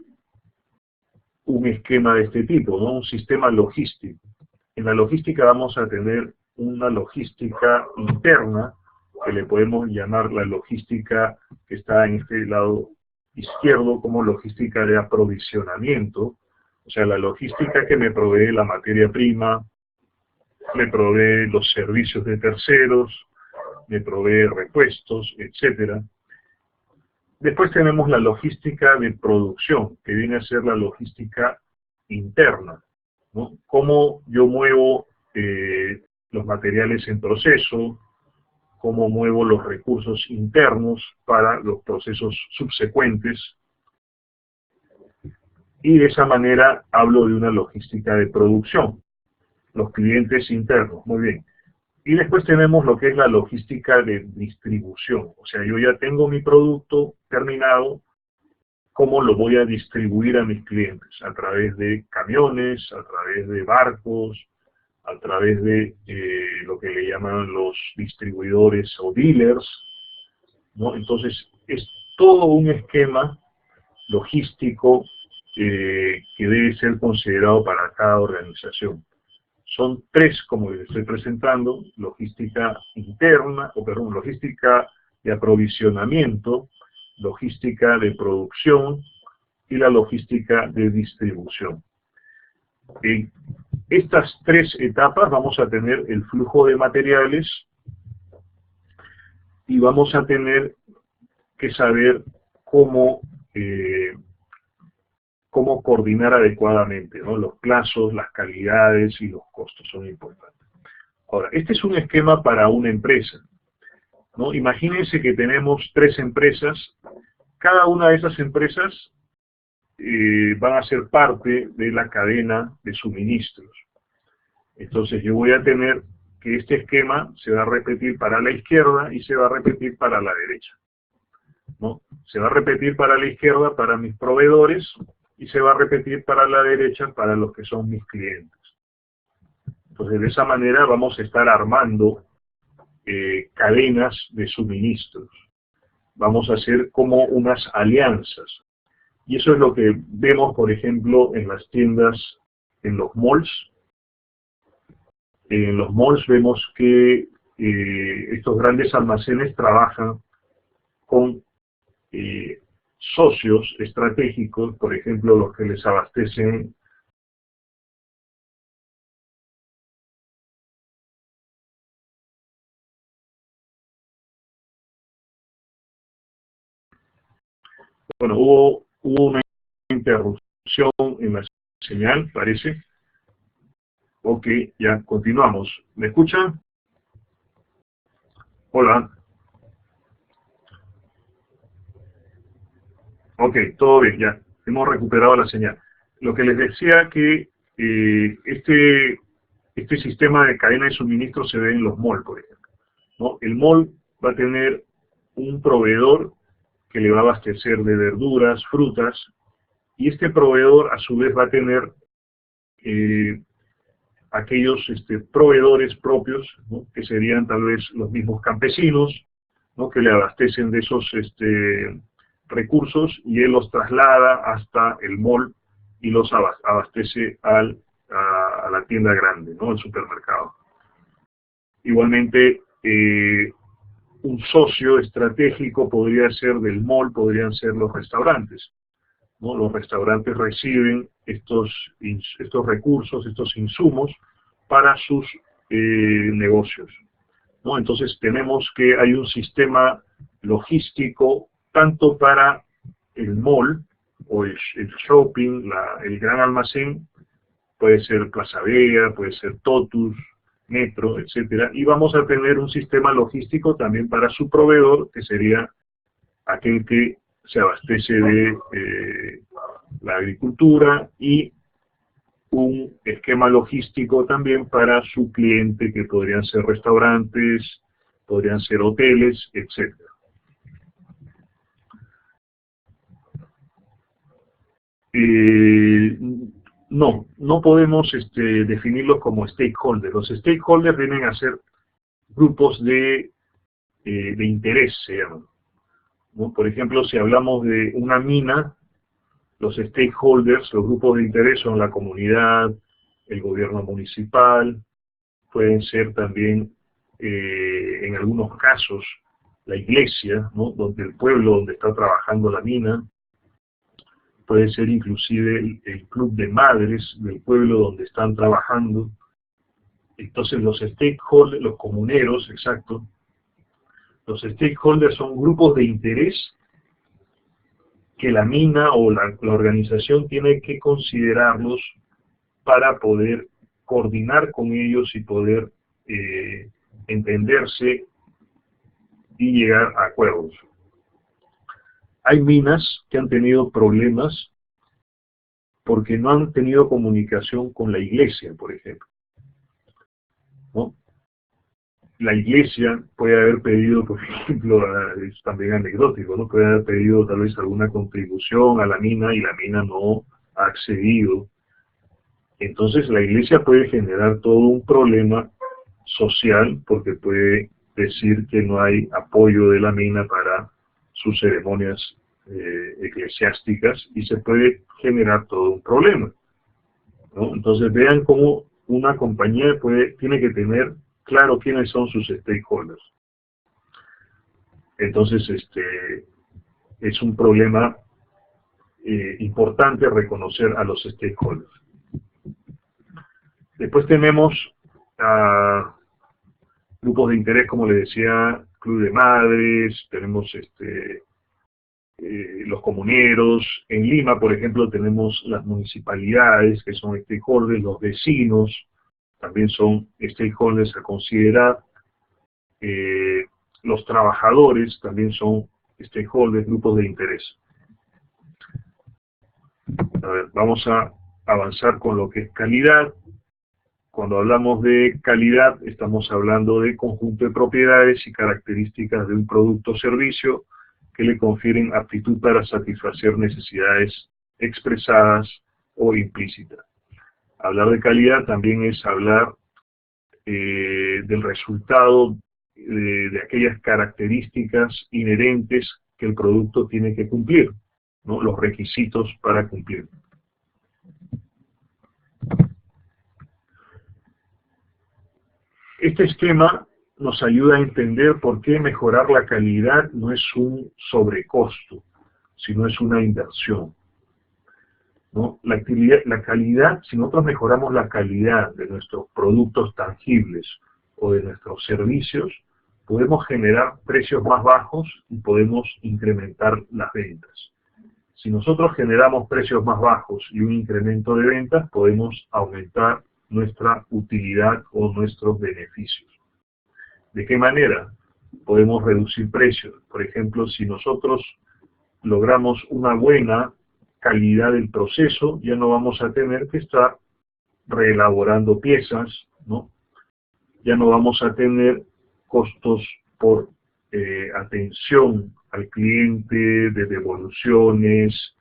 un esquema de este tipo, ¿no? Un sistema logístico. En la logística vamos a tener una logística interna, que le podemos llamar la logística que está en este lado izquierdo como logística de aprovisionamiento, o sea, la logística que me provee la materia prima, me provee los servicios de terceros, me provee repuestos, etcétera. Después tenemos la logística de producción, que viene a ser la logística interna, ¿no? Cómo yo muevo los materiales en proceso, cómo muevo los recursos internos para los procesos subsecuentes, y de esa manera hablo de una logística de producción, los clientes internos, muy bien. Y después tenemos lo que es la logística de distribución, o sea, yo ya tengo mi producto terminado, ¿cómo lo voy a distribuir a mis clientes? A través de camiones, a través de barcos, a través de lo que le llaman los distribuidores o dealers, ¿no? Entonces, es todo un esquema logístico que debe ser considerado para cada organización. Son tres, como les estoy presentando: logística interna, logística de aprovisionamiento, logística de producción y la logística de distribución. En estas tres etapas vamos a tener el flujo de materiales y vamos a tener que saber cómo coordinar adecuadamente, ¿no? Los plazos, las calidades y los costos son importantes. Ahora, este es un esquema para una empresa, ¿no? Imagínense que tenemos tres empresas. Cada una de esas empresas van a ser parte de la cadena de suministros. Entonces yo voy a tener que este esquema se va a repetir para la izquierda y se va a repetir para la derecha, ¿no? Se va a repetir para la izquierda para mis proveedores y se va a repetir para la derecha para los que son mis clientes. Entonces de esa manera vamos a estar armando cadenas de suministros. Vamos a hacer como unas alianzas. Y eso es lo que vemos, por ejemplo, en las tiendas, en los malls. En los malls vemos que estos grandes almacenes trabajan con socios estratégicos, por ejemplo, los que les abastecen bueno, hubo una interrupción en la señal, parece. Ok, ya continuamos. ¿Me escuchan? Hola. Ok, todo bien, ya. Hemos recuperado la señal. Lo que les decía que este sistema de cadena de suministro se ve en los malls, por ejemplo, ¿no? El mall va a tener un proveedor que le va a abastecer de verduras, frutas, y este proveedor a su vez va a tener aquellos proveedores propios, ¿no? Que serían tal vez los mismos campesinos, ¿no? Que le abastecen de esos recursos y él los traslada hasta el mall y los abastece a la tienda grande, ¿no? Al supermercado. Igualmente, un socio estratégico podría ser del mall, podrían ser los restaurantes, ¿no? Los restaurantes reciben estos recursos, estos insumos para sus negocios, ¿no? Entonces tenemos que hay un sistema logístico tanto para el mall o el shopping, el gran almacén, puede ser Plaza Vea, puede ser Totus, Metro, etcétera, y vamos a tener un sistema logístico también para su proveedor, que sería aquel que se abastece de la agricultura, y un esquema logístico también para su cliente, que podrían ser restaurantes, podrían ser hoteles, etcétera. No podemos definirlos como stakeholders. Los stakeholders vienen a ser grupos de interés, se llaman, ¿no? Por ejemplo, si hablamos de una mina, los stakeholders, los grupos de interés son la comunidad, el gobierno municipal, pueden ser también, en algunos casos, la iglesia, ¿no? Donde el pueblo donde está trabajando la mina, puede ser inclusive el club de madres del pueblo donde están trabajando. Entonces los stakeholders, los comuneros, exacto, los stakeholders son grupos de interés que la mina o la organización tiene que considerarlos para poder coordinar con ellos y poder entenderse y llegar a acuerdos. Hay minas que han tenido problemas porque no han tenido comunicación con la iglesia, por ejemplo, ¿no? La iglesia puede haber pedido, por ejemplo, es también anecdótico, ¿no? Puede haber pedido tal vez alguna contribución a la mina y la mina no ha accedido. Entonces la iglesia puede generar todo un problema social porque puede decir que no hay apoyo de la mina para sus ceremonias eclesiásticas y se puede generar todo un problema, ¿no? Entonces vean cómo una compañía tiene que tener claro quiénes son sus stakeholders. Entonces es un problema importante reconocer a los stakeholders. Después tenemos grupos de interés, como les decía, club de madres, tenemos los comuneros. En Lima, por ejemplo, tenemos las municipalidades, que son stakeholders, los vecinos, también son stakeholders a considerar. Los trabajadores también son stakeholders, grupos de interés. A ver, vamos a avanzar con lo que es calidad. Cuando hablamos de calidad, estamos hablando de conjunto de propiedades y características de un producto o servicio que le confieren aptitud para satisfacer necesidades expresadas o implícitas. Hablar de calidad también es hablar del resultado de aquellas características inherentes que el producto tiene que cumplir, ¿no? Los requisitos para cumplir. Este esquema nos ayuda a entender por qué mejorar la calidad no es un sobrecosto, sino es una inversión, ¿no? La calidad, si nosotros mejoramos la calidad de nuestros productos tangibles o de nuestros servicios, podemos generar precios más bajos y podemos incrementar las ventas. Si nosotros generamos precios más bajos y un incremento de ventas, podemos aumentar nuestra utilidad o nuestros beneficios. ¿De qué manera? Podemos reducir precios. Por ejemplo, si nosotros logramos una buena calidad del proceso, ya no vamos a tener que estar reelaborando piezas, ¿no? Ya no vamos a tener costos por atención al cliente, de devoluciones,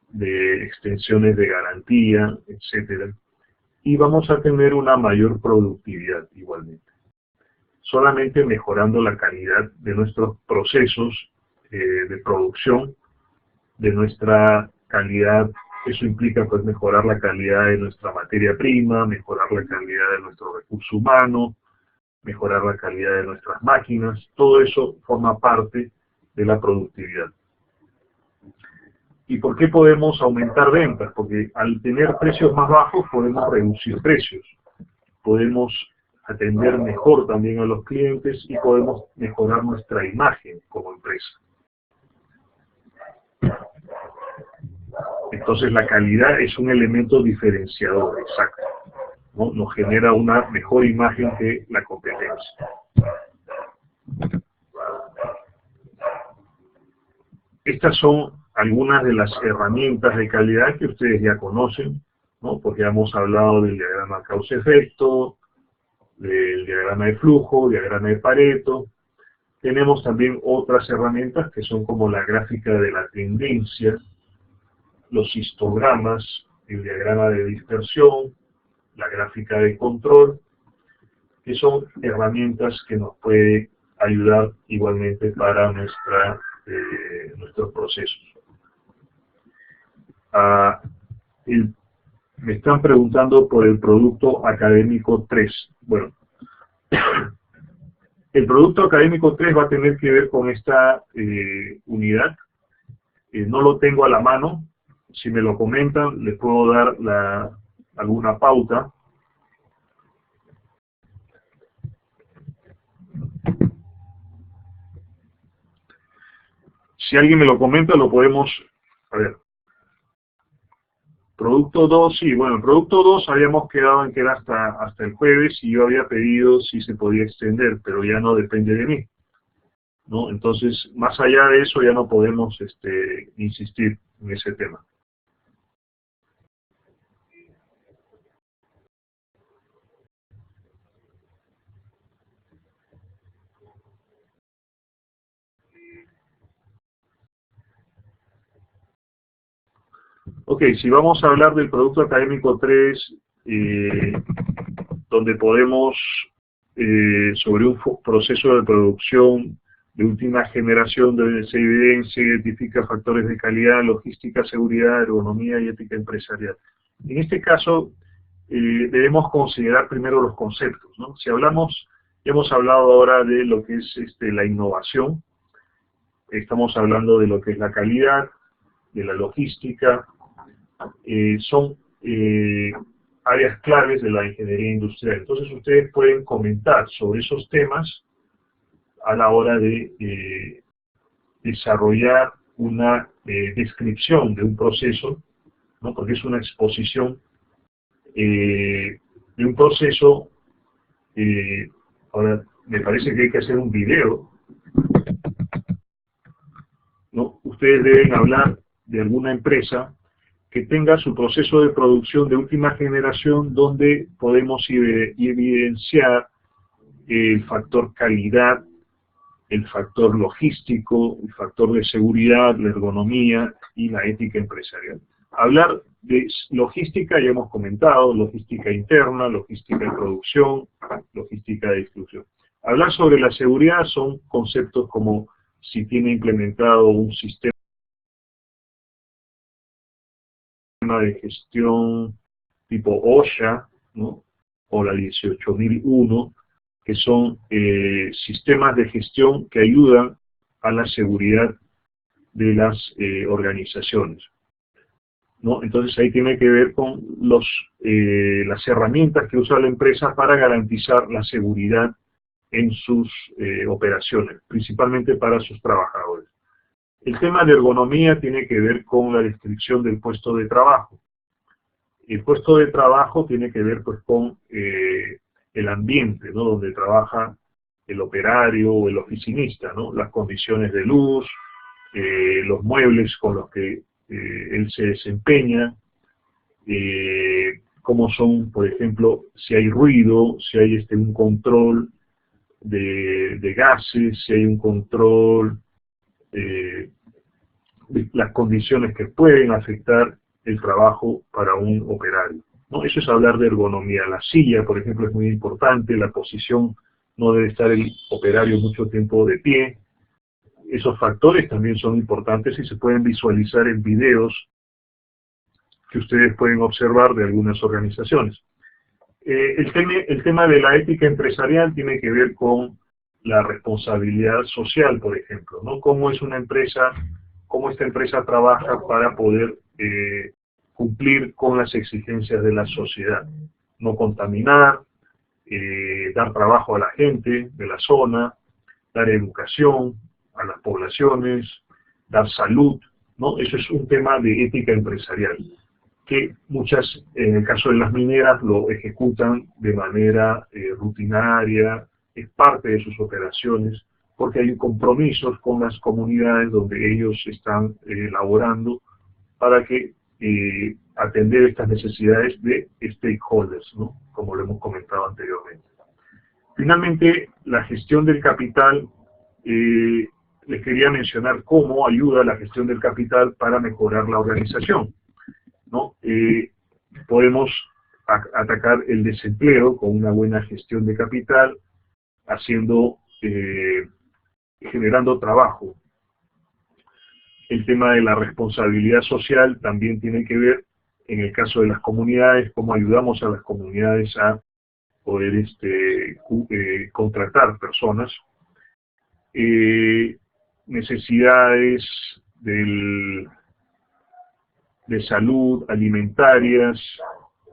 de extensiones de garantía, etcétera. Y vamos a tener una mayor productividad igualmente. Solamente mejorando la calidad de nuestros procesos de producción, de nuestra calidad, eso implica pues mejorar la calidad de nuestra materia prima, mejorar la calidad de nuestro recurso humano, mejorar la calidad de nuestras máquinas, todo eso forma parte de la productividad. ¿Y por qué podemos aumentar ventas? Porque al tener precios más bajos podemos reducir precios, podemos atender mejor también a los clientes y podemos mejorar nuestra imagen como empresa. Entonces la calidad es un elemento diferenciador, exacto, ¿no? Nos genera una mejor imagen que la competencia. Estas son algunas de las herramientas de calidad que ustedes ya conocen, ¿no? Porque hemos hablado del diagrama causa-efecto, del diagrama de flujo, diagrama de Pareto. Tenemos también otras herramientas que son como la gráfica de la tendencia, los histogramas, el diagrama de dispersión, la gráfica de control, que son herramientas que nos pueden ayudar igualmente para nuestra nuestros procesos. Me están preguntando por el producto académico 3. Bueno, el producto académico 3 va a tener que ver con esta unidad. No lo tengo a la mano. Si me lo comentan, les puedo dar alguna pauta. Si alguien me lo comenta, lo podemos... A ver. Producto 2, sí, bueno, el producto 2 habíamos quedado en que era hasta el jueves y yo había pedido si se podía extender, pero ya no depende de mí, ¿no? Entonces, más allá de eso ya no podemos insistir en ese tema. Ok, si vamos a hablar del producto académico 3, donde podemos, sobre un proceso de producción de última generación, donde se evidencia e identifica factores de calidad, logística, seguridad, ergonomía y ética empresarial. En este caso, debemos considerar primero los conceptos, ¿no? Si hablamos, ya hemos hablado ahora de lo que es la innovación, estamos hablando de lo que es la calidad, de la logística, son áreas claves de la ingeniería industrial. Entonces ustedes pueden comentar sobre esos temas a la hora de desarrollar una descripción de un proceso, ¿no? Porque es una exposición de un proceso. Ahora, me parece que hay que hacer un video, ¿no? Ustedes deben hablar de alguna empresa que tenga su proceso de producción de última generación, donde podemos evidenciar el factor calidad, el factor logístico, el factor de seguridad, la ergonomía y la ética empresarial. Hablar de logística, ya hemos comentado, logística interna, logística de producción, logística de distribución. Hablar sobre la seguridad son conceptos como si tiene implementado un sistema de gestión tipo OSHA, ¿no? O la 18001, que son sistemas de gestión que ayudan a la seguridad de las organizaciones, ¿no? Entonces ahí tiene que ver con las herramientas que usa la empresa para garantizar la seguridad en sus operaciones, principalmente para sus trabajadores. El tema de ergonomía tiene que ver con la descripción del puesto de trabajo. El puesto de trabajo tiene que ver pues con el ambiente, ¿no? Donde trabaja el operario o el oficinista, ¿no? Las condiciones de luz, los muebles con los que él se desempeña, cómo son, por ejemplo, si hay ruido, si hay un control de gases, si hay un control de las condiciones que pueden afectar el trabajo para un operario, ¿no? Eso es hablar de ergonomía. La silla, por ejemplo, es muy importante, la posición, no debe estar el operario mucho tiempo de pie. Esos factores también son importantes y se pueden visualizar en videos que ustedes pueden observar de algunas organizaciones. El tema de la ética empresarial tiene que ver con la responsabilidad social, por ejemplo, ¿no? Cómo esta empresa trabaja para poder cumplir con las exigencias de la sociedad. No contaminar, dar trabajo a la gente de la zona, dar educación a las poblaciones, dar salud, ¿no? Eso es un tema de ética empresarial, que muchas, en el caso de las mineras, lo ejecutan de manera rutinaria, es parte de sus operaciones, porque hay compromisos con las comunidades donde ellos están laborando para que atender estas necesidades de stakeholders, ¿no? Como lo hemos comentado anteriormente. Finalmente, la gestión del capital, les quería mencionar cómo ayuda la gestión del capital para mejorar la organización, ¿no? Podemos atacar el desempleo con una buena gestión de capital, generando trabajo, El tema de la responsabilidad social también tiene que ver, en el caso de las comunidades, cómo ayudamos a las comunidades a poder contratar personas. Necesidades de salud, alimentarias,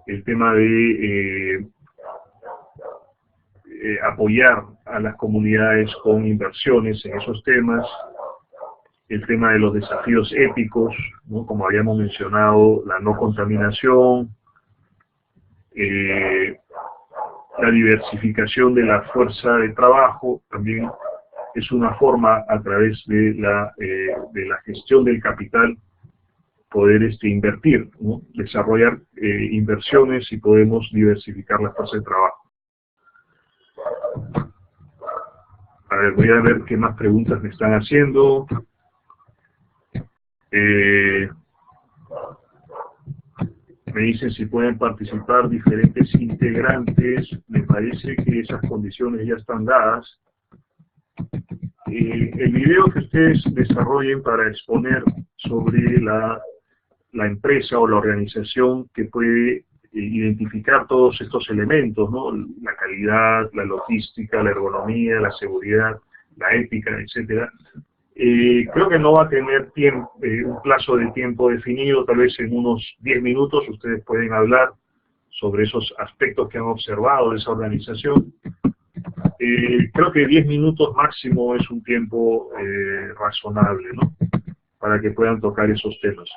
el tema de apoyar a las comunidades con inversiones en esos temas, el tema de los desafíos éticos, ¿no? Como habíamos mencionado, la no contaminación, la diversificación de la fuerza de trabajo, también es una forma a través de la gestión del capital poder invertir, ¿no? Desarrollar inversiones y podemos diversificar la fuerza de trabajo. A ver, voy a ver qué más preguntas me están haciendo. Me dicen si pueden participar diferentes integrantes. Me parece que esas condiciones ya están dadas. El video que ustedes desarrollen para exponer sobre la empresa o la organización que puede identificar todos estos elementos, ¿no? La calidad, la logística, la ergonomía, la seguridad, la ética, etcétera. Creo que no va a tener un plazo de tiempo definido, tal vez en unos 10 minutos ustedes pueden hablar sobre esos aspectos que han observado de esa organización. Creo que 10 minutos máximo es un tiempo razonable, ¿no? Para que puedan tocar esos temas.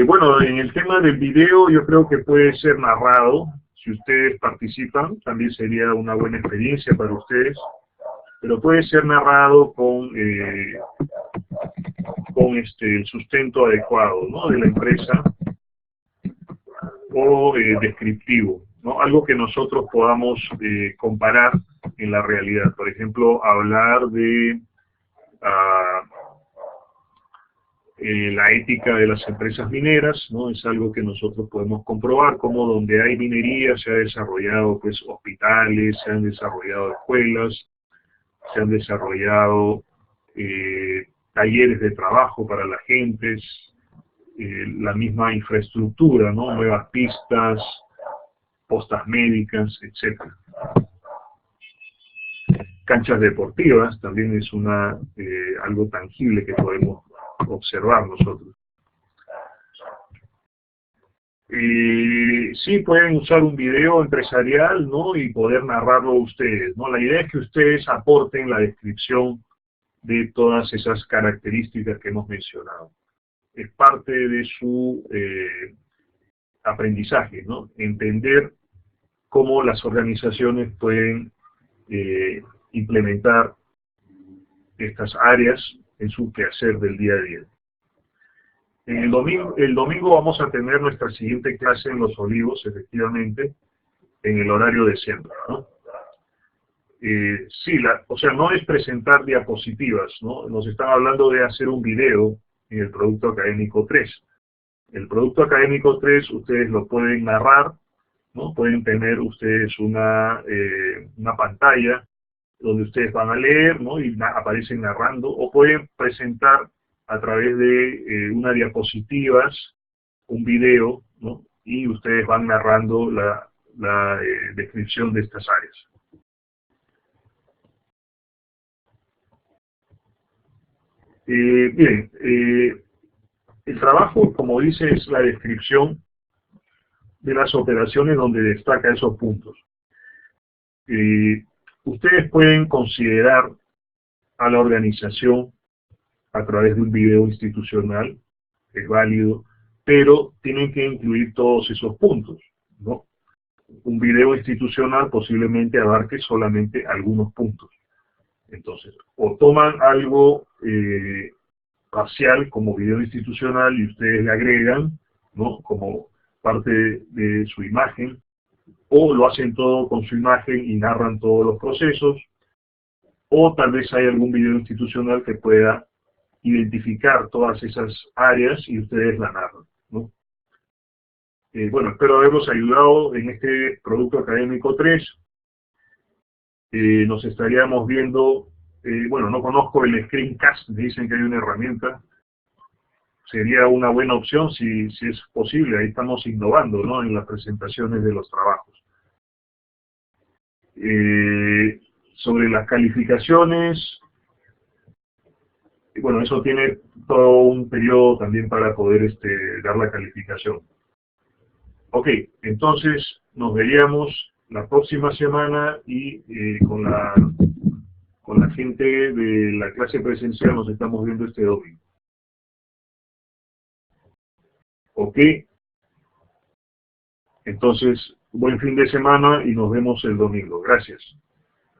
Bueno, en el tema del video yo creo que puede ser narrado. Si ustedes participan, también sería una buena experiencia para ustedes. Pero puede ser narrado con el sustento adecuado, ¿no? De la empresa, o descriptivo, ¿no? Algo que nosotros podamos comparar en la realidad. Por ejemplo, hablar de la ética de las empresas mineras, ¿no? Es algo que nosotros podemos comprobar, como donde hay minería se ha desarrollado pues hospitales, se han desarrollado escuelas, se han desarrollado talleres de trabajo para las gentes, la misma infraestructura, ¿no? Nuevas pistas, postas médicas, etc. Canchas deportivas también es algo tangible que podemos observar nosotros. Sí pueden usar un video empresarial, ¿no? Y poder narrarlo ustedes, ¿no? La idea es que ustedes aporten la descripción de todas esas características que hemos mencionado. Es parte de su aprendizaje, ¿no? Entender cómo las organizaciones pueden implementar estas áreas en su quehacer del día a día. El domingo vamos a tener nuestra siguiente clase en Los Olivos, efectivamente, en el horario de siempre, ¿no? Sí, o sea, no es presentar diapositivas, ¿no? Nos están hablando de hacer un video en el Producto Académico 3. El Producto Académico 3 ustedes lo pueden narrar, ¿no? Pueden tener ustedes una pantalla donde ustedes van a leer, ¿no? Y aparecen narrando, o pueden presentar a través de unas diapositivas, un video, ¿no? Y ustedes van narrando la descripción de estas áreas. Bien, el trabajo, como dice, es la descripción de las operaciones donde destaca esos puntos. Ustedes pueden considerar a la organización a través de un video institucional, es válido, pero tienen que incluir todos esos puntos, ¿no? Un video institucional posiblemente abarque solamente algunos puntos. Entonces, o toman algo parcial como video institucional y ustedes le agregan, ¿no? Como parte de su imagen, o lo hacen todo con su imagen y narran todos los procesos, o tal vez hay algún video institucional que pueda identificar todas esas áreas y ustedes la narran, ¿no? Bueno, espero haberlos ayudado en este Producto Académico 3. Nos estaríamos viendo bueno, no conozco el Screencast, me dicen que hay una herramienta. Sería una buena opción si es posible. Ahí estamos innovando, ¿no?, en las presentaciones de los trabajos. Sobre las calificaciones, bueno, eso tiene todo un periodo también para poder dar la calificación. Ok, entonces nos veríamos la próxima semana y con la gente de la clase presencial nos estamos viendo este domingo. Ok, entonces buen fin de semana y nos vemos el domingo. Gracias.